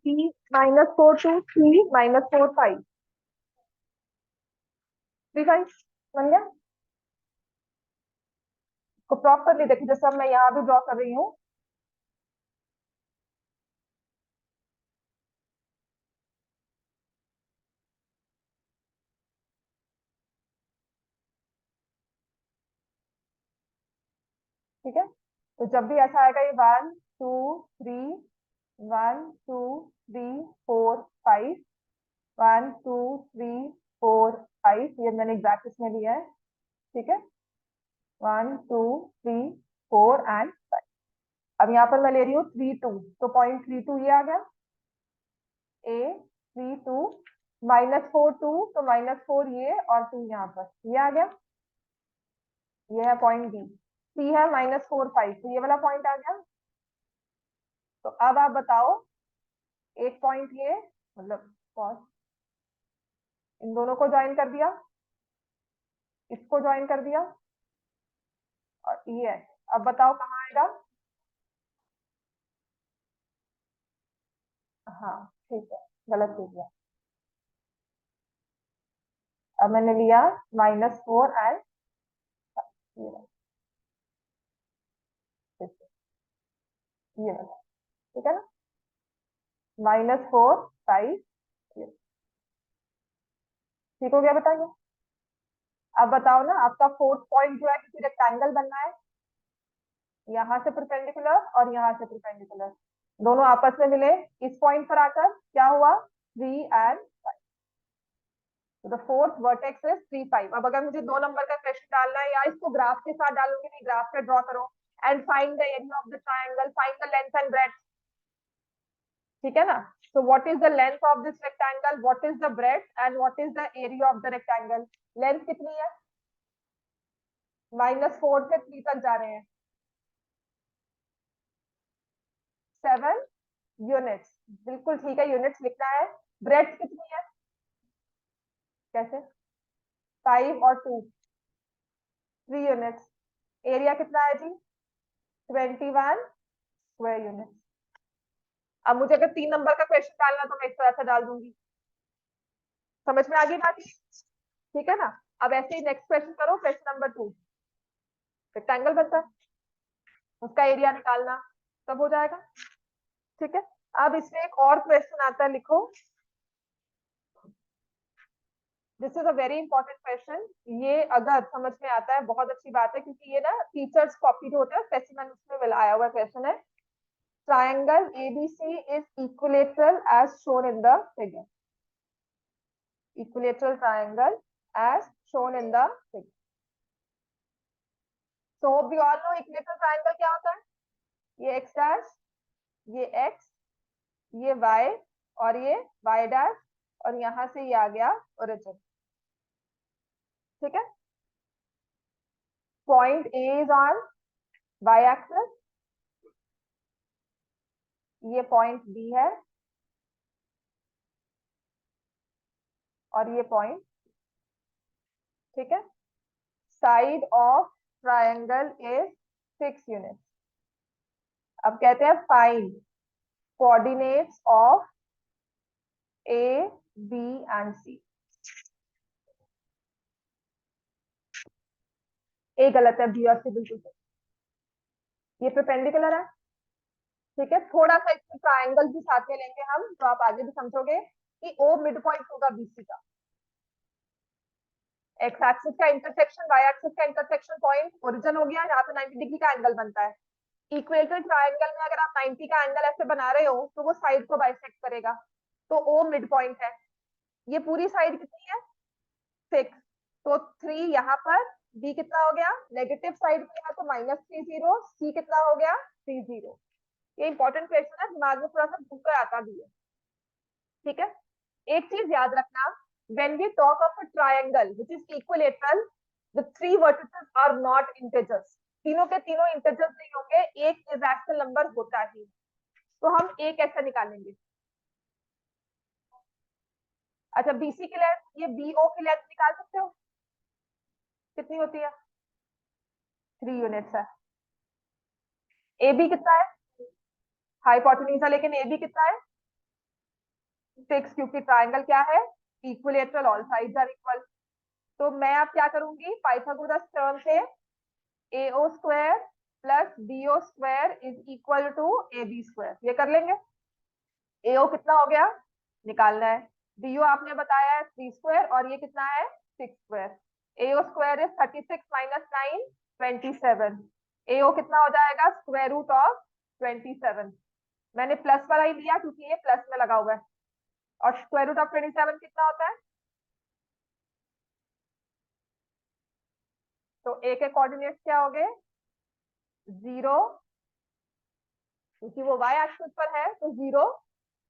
Three minus four two three minus four five, three five बन गया। को प्रॉपरली देखिए, जैसे अब मैं यहाँ भी ड्रॉ कर रही हूँ। ठीक है, तो जब भी ऐसा आएगा, ये one two three, one two three four five, one two three four five, ये मैंने एग्जैक्ट इसमें लिया है। ठीक है, one two three four and five. अब यहाँ पर मैं ले रही हूँ थ्री टू, तो पॉइंट थ्री टू ये आ गया A, three two minus four two, तो माइनस फोर ये और टू यहाँ पर ये आ गया, ये है पॉइंट बी। सी है माइनस फोर फाइव, तो ये वाला पॉइंट आ गया। तो अब आप बताओ, एक पॉइंट ये, मतलब cos, इन दोनों को ज्वाइन कर दिया, इसको ज्वाइन कर दिया, और ये है। अब बताओ कहाँ आएगा। हाँ ठीक है, गलत हो गया। अब मैंने लिया माइनस फोर एंड ये वाला, ठीक है ना, माइनस फोर फाइव, ठीक हो गया बताइए। अब बताओ ना, आपका फोर्थ पॉइंट जो है किसी रेक्टेंगल बनना है, यहाँ से परपेंडिकुलर और यहाँ से परपेंडिकुलर, दोनों आपस में मिले, इस पॉइंट पर आकर क्या हुआ, थ्री एंड तो the fourth vertex is three five. अब अगर मुझे दो नंबर का क्वेश्चन डालना है, या इसको ग्राफ के साथ डालूंगी, नहीं ग्राफ पे ड्रॉ करो, and find the area of the triangle, find the length and breadth. ठीक है ना, so what is the length of this rectangle, what is the breadth and what is the area of the rectangle। Length कितनी है, माइनस फोर से थ्री तक जा रहे हैं, सेवन यूनिट्स, बिल्कुल ठीक है, यूनिट्स लिखना है। ब्रेड्थ कितनी है, कैसे, फाइव और टू, थ्री यूनिट्स। एरिया कितना है जी, 21 स्क्वायर यूनिट। अब मुझे अगर तीन नंबर का क्वेश्चन डालना, तो मैं इस तरह से डाल दूंगी। समझ में आ गई बात, ठीक है ना। अब ऐसे ही नेक्स्ट क्वेश्चन करो, क्वेश्चन नंबर टू, रेक्टेंगल बनता है, उसका एरिया निकालना, तब हो जाएगा। ठीक है, अब इसमें एक और क्वेश्चन आता है, लिखो, this is a very important question. ये अगर समझ में आता है बहुत अच्छी बात है, क्योंकि ये ना टीचर्स कॉपी जो होता है स्पेसिमेन, उसमें आया हुआ क्वेश्चन है। triangle ABC is equilateral as shown in the figure. Equilateral triangle as shown in the figure. So hope we all know equilateral triangle क्या होता है. ये x dash, ये x, ये y और ये y dash और यहां से ये आ गया origin. ठीक है. Point A is on y axis. ये point B है और ये point. ठीक है. Side of triangle is 6 units. अब कहते हैं find coordinates of A, B and C. A गलत है, B और C बिल्कुल सही. ये परपेंडिकुलर है. ठीक है. थोड़ा सा इसमें ट्राइंगल भी साथ में लेंगे हम, तो आप आगे भी समझोगे कि O मिड पॉइंट होगा BC का. एक्स एक्सिस का इंटरसेक्शन वाई एक्सिस का इंटरसेक्शन पॉइंट ओरिजिन हो गया. यहाँ पे 90 डिग्री का एंगल बनता है. इक्वेटरल ट्रायंगल में अगर आप 90 का एंगल ऐसे बना रहे हो तो वो साइड को बाइसेक्ट करेगा. तो O मिड पॉइंट है. ये पूरी साइड कितनी है? 6. तो 3 यहाँ पर. B कितना हो गया? नेगेटिव साइड पे है तो -30. C कितना हो गया? 30. ये इंपॉर्टेंट क्वेश्चन है, दिमाग में थोड़ा सा घूम कर आता भी है. ठीक है. एक चीज याद रखना, when we talk of a triangle which is equilateral, the 3 vertices are not integers. तीनों के तीनों इंटीजर्स नहीं होंगे, एक इरेशनल नंबर होता ही. तो हम एक कैसे निकालेंगे? अच्छा, BC की लेंथ, ये BO की लेंथ निकाल सकते हो. कितनी होती है? 3 यूनिट्स है. AB कितना है? हाइपोटेन्यूज है, लेकिन AB कितना है? 6, क्योंकि ट्राइंगल क्या है? Equilateral, all sides are equal. तो मैं अब क्या करूंगी? पाइथागोरस थ्योरम से AO square plus BO square is equal to AB square. ये कर लेंगे. AO कितना हो गया? निकालना है. BO आपने बताया है 3 स्क्वायर और ये कितना है? 6 square. AO square is 36 minus 9 27. AO कितना हो जाएगा? Square root of 27. मैंने प्लस वाला ही लिया क्योंकि ये प्लस में लगा हुआ है. और स्क्वायर रूट ऑफ 27 कितना होता है? तो A के कोऑर्डिनेट्स क्या हो गए? 0, क्योंकि वो y एक्सिस पर है तो 0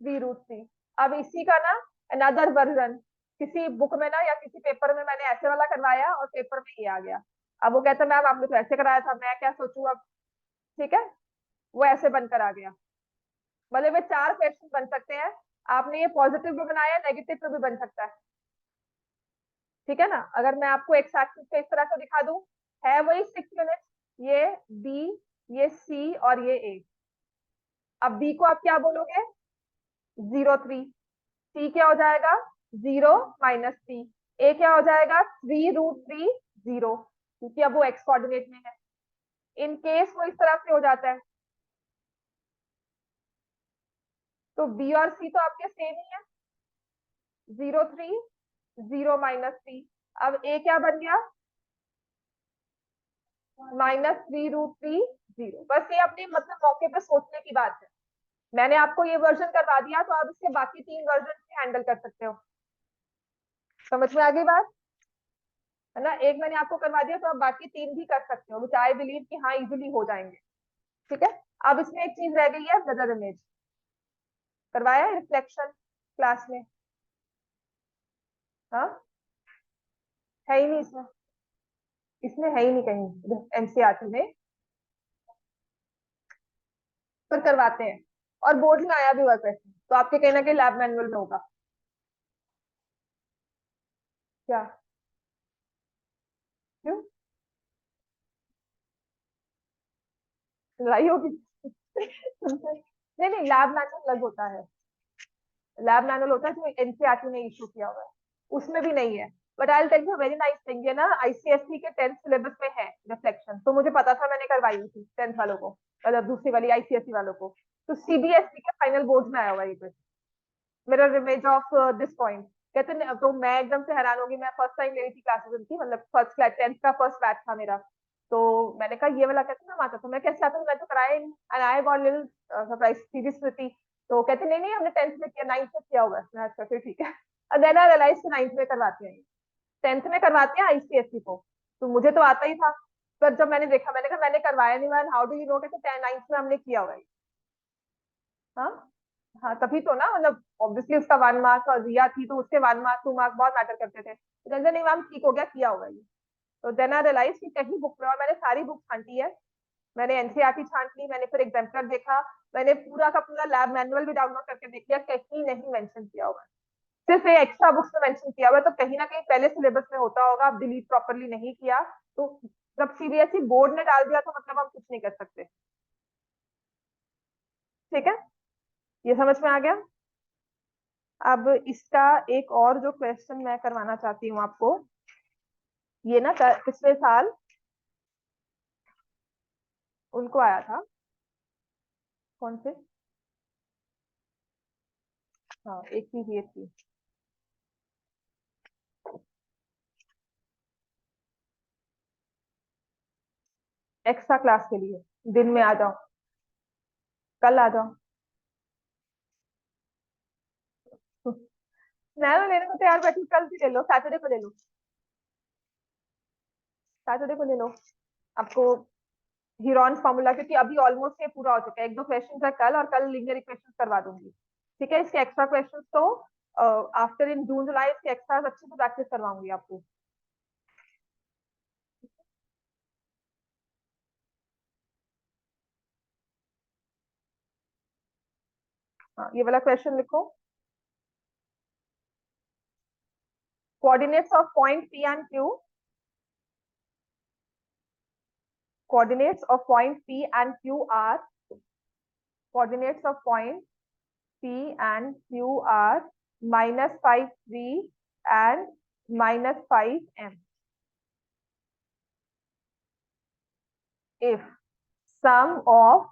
3√3. अब इसी का ना अनदर वर्जन किसी बुक में ना या किसी पेपर में मैंने ऐसे वाला करवाया और पेपर में ये आ गया. अब वो कहता मैम आपने तो ऐसे कराया था, मैं क्या सोचूं अब. ठीक है. वो ऐसे बनकर आ गया. मतलब वे 4 क्वेश्चन बन सकते हैं. आपने ये पॉजिटिव भी बनाया, नेगेटिव पे भी बन सकता है. ठीक है ना. अगर मैं आपको एक्स एक्सिस पे इस तरह से दिखा दूं, है वही 6 यूनिट, ये B, ये C और ये A. अब B को आप क्या बोलोगे? 0 3. C क्या हो जाएगा? 0 माइनस 3. A क्या हो जाएगा? 3√3 0, क्योंकि अब वो एक्स कोऑर्डिनेट में है. इन केस वो इस तरह से हो जाता है तो B और C तो आपके सेम ही है. 0 3 0 माइनस 3. अब A क्या बन गया? -3√3 0. बस ये अपने मतलब मौके पे सोचने की बात है. मैंने आपको ये वर्जन करवा दिया तो आप इसके बाकी 3 वर्जन भी हैंडल कर सकते हो. समझ में आ गई बात है ना. एक मैंने आपको करवा दिया तो आप बाकी 3 भी कर सकते हो, विच आई बिलीव कि हाँ इजीली हो जाएंगे. ठीक है. अब इसमें एक चीज रह गई है, मिरर इमेज. करवाया है रिफ्लेक्शन क्लास में? हाँ, है ही नहीं इसमें. इसमें है ही नहीं कहीं एनसीईआरटी में, पर करवाते हैं. और बोर्ड में आया भी हुआ क्वेश्चन, तो आपके कहीं ना कहीं लैब मैनुअल में होगा. क्या? क्यों लड़ाई होगी? नहीं नहीं, लैब मैनुअल अलग होता है. लैब मैनुअल होता है जो एनसीईआरटी ने इशू किया हुआ है, उसमें भी नहीं है. But I will tell you very nice thing. ये ना आईसीएसई के 10th सिलेबस में है रिफ्लेक्शन, तो मुझे पता था, मैंने करवाई थी 10th वालों को, मतलब दूसरी वाली आईसीएसई वालों को. तो सीबीएसई के फाइनल बोर्ड में आया हुआ ये question, mirror image of this point. कहते तो मैं एकदम से हैरान होगी. मैं फर्स्ट टाइम ले रही थी क्लासेस उनकी, मतलब फर्स्ट क्लास 10th का फर्स्ट बैच था मेरा. तो मैंने कहा ये वाला कैसे नाम आता था, मैं कैसे आता था, मैं तो कराया नहीं। And I got little surprise, सीधी स्मृति। तो कहते नहीं नहीं हमने 10th में किया, 9th में किया हुआ है। मैं, अच्छा फिर ठीक है। और देन आई रियलाइज कि 9th में करवाते हैं, 10th में करवाते हैं आईसीएससी को। तो मुझे तो आता ही था, पर जब मैंने देखा मैंने कहा मैंने करवाया नहीं, मैंने हाउ डू यू नो, कहते 9th में हमने किया हुआ है। हाँ हाँ, तभी तो ना, मतलब ऑब्वियसली उसका 1 मार्क, और रिया थी तो उसके 1 मार्क 2 मार्क बहुत मैटर करते थे। तो कहते नहीं मैम ठीक हो गया, किया होगा ये। तो देन आई रियलाइज कि कहीं बुक में, और मैंने सारी बुक छांटी है, मैंने एनसीईआरटी छांट ली, मैंने फिर एग्जाम्पलर देखा, मैंने पूरा का पूरा लैब मैनुअल भी डाउनलोड करके देख लिया, कहीं नहीं मेंशन किया हुआ है। सिर्फ ये एक्स्ट्रा बुक्स में मेंशन किया हुआ है, तो कहीं ना कहीं पहले सिलेबस में होता होगा, आप डिलीट प्रॉपरली नहीं किया। तो जब सीबीएसई बोर्ड ने डाल दिया तो मतलब हम कुछ नहीं कर सकते। ठीक है, ये समझ में आ गया। अब इसका एक और जो क्वेश्चन मैं करवाना चाहती हूँ आपको, ये ना पिछले साल उनको आया था, कौन से, हाँ एक चीज ये थी, एक्स्ट्रा क्लास के लिए, दिन में आ जाओ, कल आ जाओ। नैनो लेने को तैयार बैठी, कल भी ले लो, सैटरडे को ले लो, सैटरडे को ले लो। आपको हीरॉन्स फार्मूला, क्योंकि अभी ऑलमोस्ट ये पूरा हो चुका है, एक दो क्वेश्चन है कल, और कल लीनियर इक्वेशन करवा दूंगी। ठीक है, इसके एक्स्ट्रा क्वेश्चन तो आफ्टर इन जून जुलाई इसके एक्स्ट्रा अच्छे से प्रैक्टिस करवाऊंगी आपको। हाँ, ये वाला क्वेश्चन लिखो, coordinates of point P and Q, coordinates of point P and Q are, coordinates of point P and Q are minus 5 3 and minus 5 m. If sum of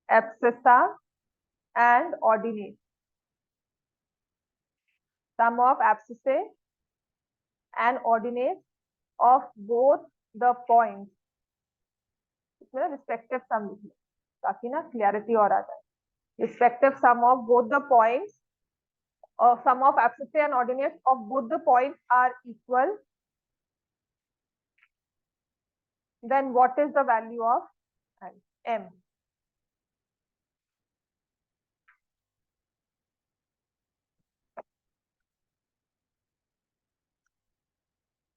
abscissa and ordinate, sum of abscissae and ordinate of both the points, इसमें रिस्पेक्टिव सम लिखना ताकि ना क्लियरिटी और आ जाए, respective sum of both the points, or sum of abscissae and ordinates of both the points are equal, then what is the value of m?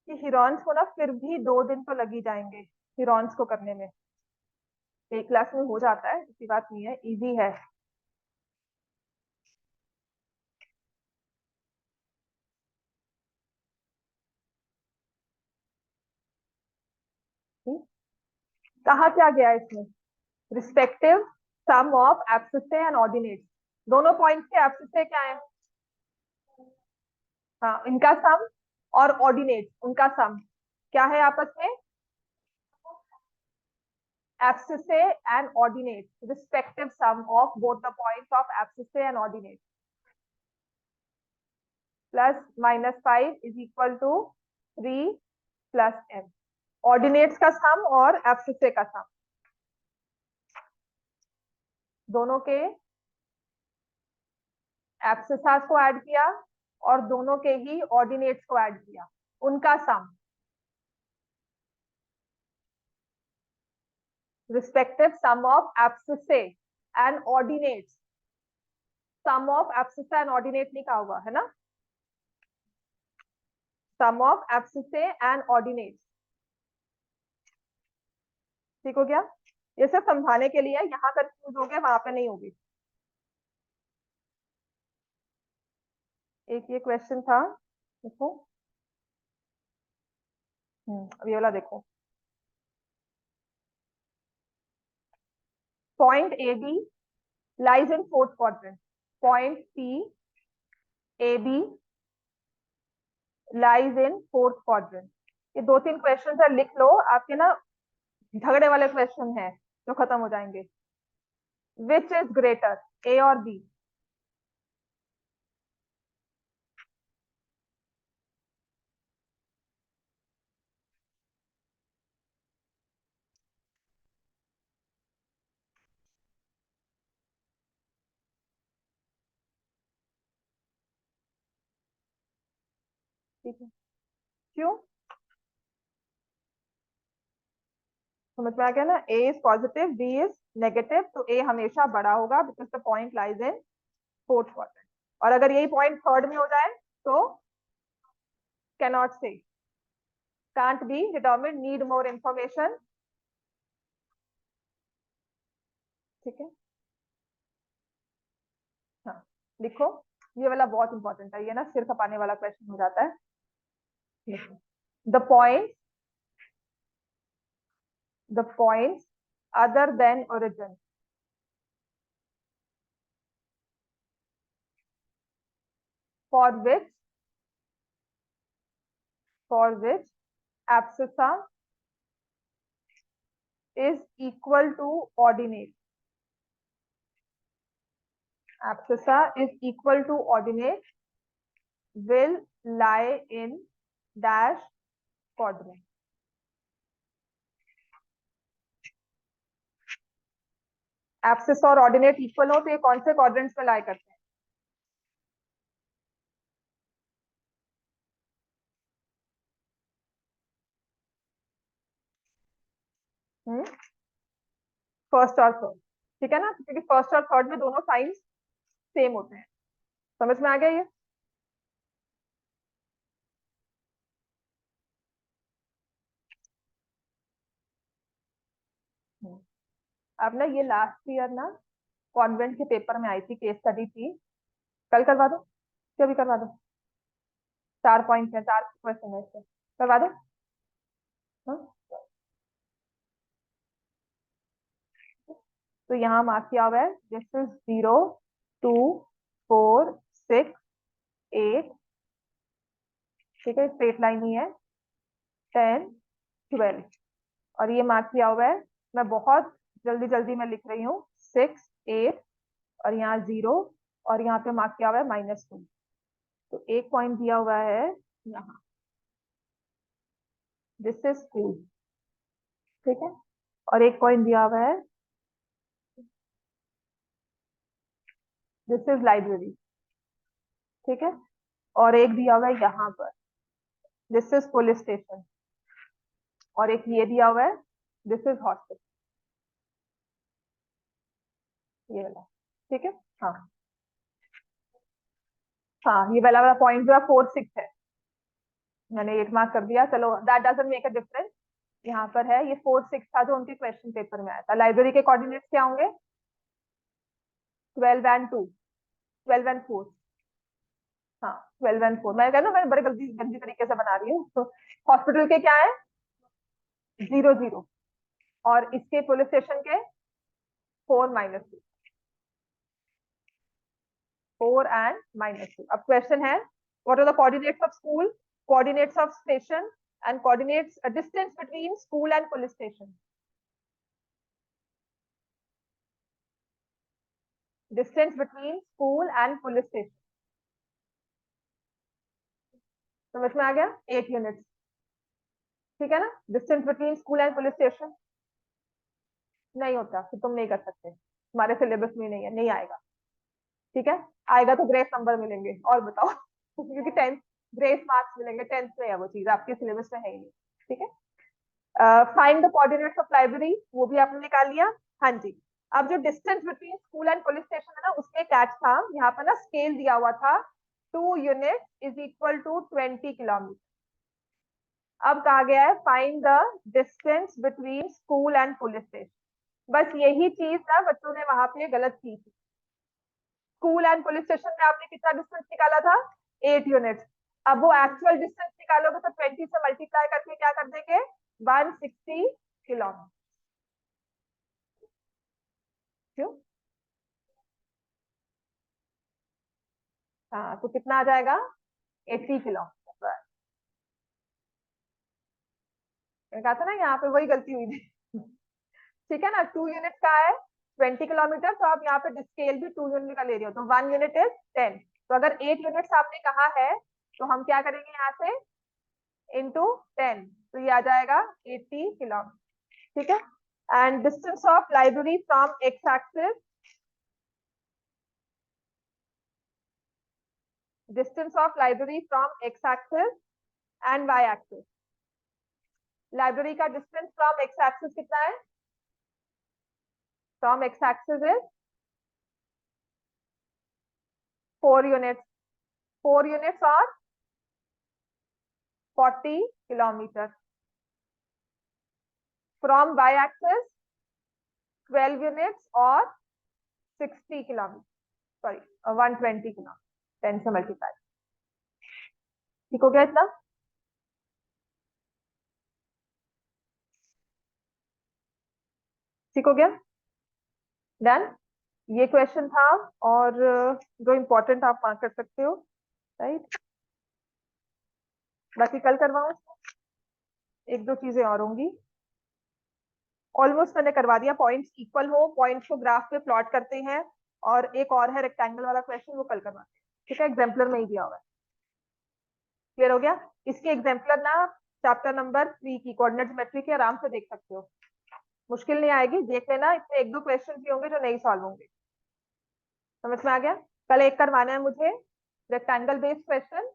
कि हीरॉन्स को ना फिर भी 2 दिन तो लग ही जाएंगे हीरॉन्स को करने में, एक क्लास में हो जाता है, ऐसी बात नहीं है, इजी है। कहा क्या गया इसमें, respective sum of abscissae and ordinate, दोनों पॉइंट्स के एब्सिस्से क्या है, हाँ इनका सम, और ऑर्डिनेट उनका सम क्या है आपस में, abscissae and ordinate, respective sum of both the points of abscissae and ordinate, plus -5 is equal to 3 plus m, ordinates का सम और एब्सिस्से का सम, दोनों के एब्सिसास को ऐड किया और दोनों के ही ऑर्डिनेट्स को ऐड किया, उनका sum, respective sum of abscissae and ordinates, sum of abscissa and ordinate नहीं कहा हुआ है ना, sum of abscissae and ordinates. ठीक हो गया, ये सब समझाने के लिए, यहाँ कंफ्यूज हो गए वहां पे नहीं होगी। एक ये क्वेश्चन था, देखो, अब ये वाला देखो, point A B lies in fourth quadrant, point p a b lies in fourth quadrant। ये 2-3 क्वेश्चन है, लिख लो, आपके ना झगड़े वाले क्वेश्चन है जो खत्म हो जाएंगे। विच इज ग्रेटर, ए और बी, ठीक है, क्यों? समझ में आ गया ना? A is positive, B is negative, तो ए हमेशा बड़ा होगा because the point lies in fourth quadrant. और अगर यही पॉइंट थर्ड में हो जाए तो cannot say, can't be determined, need more information. ठीक है, हाँ लिखो, ये वाला बहुत इंपॉर्टेंट है, ये ना सिर खपाने वाला क्वेश्चन हो जाता है। The point other than origin for which abscissa is equal to ordinate, abscissa is equal to ordinate will lie in dash quadrant। Abscess और ऑर्डिनेट इक्वल हो तो ये कौन से क्वाड्रेंट्स में लाई करते हैं? फर्स्ट और थर्ड, ठीक है ना, क्योंकि फर्स्ट और थर्ड में दोनों साइंस सेम होते हैं। समझ में आ गया ये? अब ना ये लास्ट ईयर ना कॉन्वेंट के पेपर में आई थी, केस स्टडी थी। कल करवा दो, क्या भी करवा दो, 4 पॉइंट है, 4 क्वेश्चन है इससे, करवा दो। हाँ? तो यहाँ मार्क किया हुआ है, दिस इज 0, 2, 4, 6, 8, ठीक है, स्ट्रेट लाइन ही है, 10, 12, और ये मार्क किया हुआ है, मैं बहुत जल्दी जल्दी में लिख रही हूँ, 6, 8, और यहाँ 0, और यहाँ पे मार्क किया हुआ है -2, तो एक पॉइंट दिया हुआ है यहाँ, दिस इज स्कूल, ठीक है, और एक पॉइंट दिया हुआ है, दिस इज लाइब्रेरी, ठीक है, और एक दिया हुआ है यहाँ पर, दिस इज पुलिस स्टेशन, और एक ये दिया हुआ है, दिस इज हॉस्पिटल, ये वाला, ठीक है। हाँ हाँ, ये वाला वाला पॉइंट जो है 4, 6 है, मैंने 8 मार्क कर दिया, चलो that doesn't make a difference. यहाँ पर है, ये 4, 6 था जो उनके क्वेश्चन पेपर में आया था। लाइब्रेरी के कोऑर्डिनेट्स क्या होंगे? 12 and 2, 12 and 4, हाँ 12 and 4, मैं कह रहा हूँ मैं बड़े गलती गंदी तरीके से बना रही हूँ। तो हॉस्पिटल के क्या है? 0, 0, और इसके पुलिस स्टेशन के 4, -2, 4 and -2। अब क्वेश्चन है, what are the coordinates of school, coordinates of station and coordinates distance between school and police station, distance between school and police station. समझ में आ गया? 8 यूनिट्स, ठीक है ना, distance between school and police station. नहीं होता फिर तुम नहीं कर सकते, तुम्हारे सिलेबस में नहीं है, नहीं आएगा, ठीक है, आएगा तो ग्रेस नंबर मिलेंगे, और बताओ क्योंकि 10th ग्रेस मार्क्स मिलेंगे, 10th में है वो चीज, आपके सिलेबस में है ही नहीं, ठीक है। Find the coordinates of library, वो भी आपने निकाल लिया। हाँ जी, अब जो distance between school and police station है ना, उसके कैच था यहाँ पर ना, स्केल दिया हुआ था 2 unit is equal to 20 kilometre. अब कहा गया है find the distance between school and police station. बस यही चीज ना बच्चों ने वहां पे गलत की थी। स्कूल एंड पुलिस स्टेशन में आपने कितना डिस्टेंस निकाला था? 8 यूनिट। अब वो एक्चुअल डिस्टेंस निकालोगे तो 20 से मल्टीप्लाई करके क्या कर देंगे? 160 किलोमीटर। क्यों? हाँ, तो कितना आ जाएगा? 80 किलोमीटर। मैंने कहा था ना यहाँ पे वही गलती हुई थी। ठीक है ना, 2 यूनिट का है 20 किलोमीटर, तो आप यहाँ पे स्केल भी 2 यूनिट का ले रहे हो, तो 1 यूनिट इज 10। तो अगर 8 यूनिट्स आपने कहा है तो हम क्या करेंगे यहाँ से? × 10, तो ये आ जाएगा 80 किलोमीटर, ठीक है। And distance of library from X axis, distance of library from X axis and Y axis. Library का डिस्टेंस फ्रॉम एक्स एक्सिस कितना है? From X axis is 4 units, 4 units और 40 kilometre. From Y axis 12 units और 60 किलोमीटर, सॉरी 120 किलोमीटर, 10 से मल्टीप्लाई। ठीक हो गया इतना? ठीक हो गया, डन। ये क्वेश्चन था, और जो इम्पोर्टेंट आप मार्क कर सकते हो, राइट। बाकी कल करवाऊं, एक दो चीजें और होंगी। ऑलमोस्ट मैंने करवा दिया। पॉइंट्स इक्वल हो, पॉइंट्स को ग्राफ पे प्लॉट करते हैं, और एक और है रेक्टेंगल वाला क्वेश्चन, वो कल करवाते हैं। ठीक है, एग्जाम्पलर में ही दिया हुआ है। क्लियर हो गया? इसकी एग्जाम्पलर ना चैप्टर नंबर 3 की कोऑर्डिनेट ज्योमेट्री के आराम से देख सकते हो, मुश्किल नहीं आएगी, देख लेना। इसमें एक दो क्वेश्चन भी होंगे जो नहीं सॉल्व होंगे। समझ में आ गया? कल एक करवाना है मुझे रेक्टेंगल बेस्ड क्वेश्चन,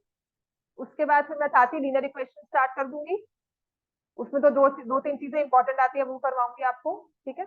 उसके बाद फिर मैं साथ ही लीनियर इक्वेशन स्टार्ट कर दूंगी। उसमें तो दो तीन चीजें इंपॉर्टेंट आती है, वो करवाऊंगी आपको। ठीक है।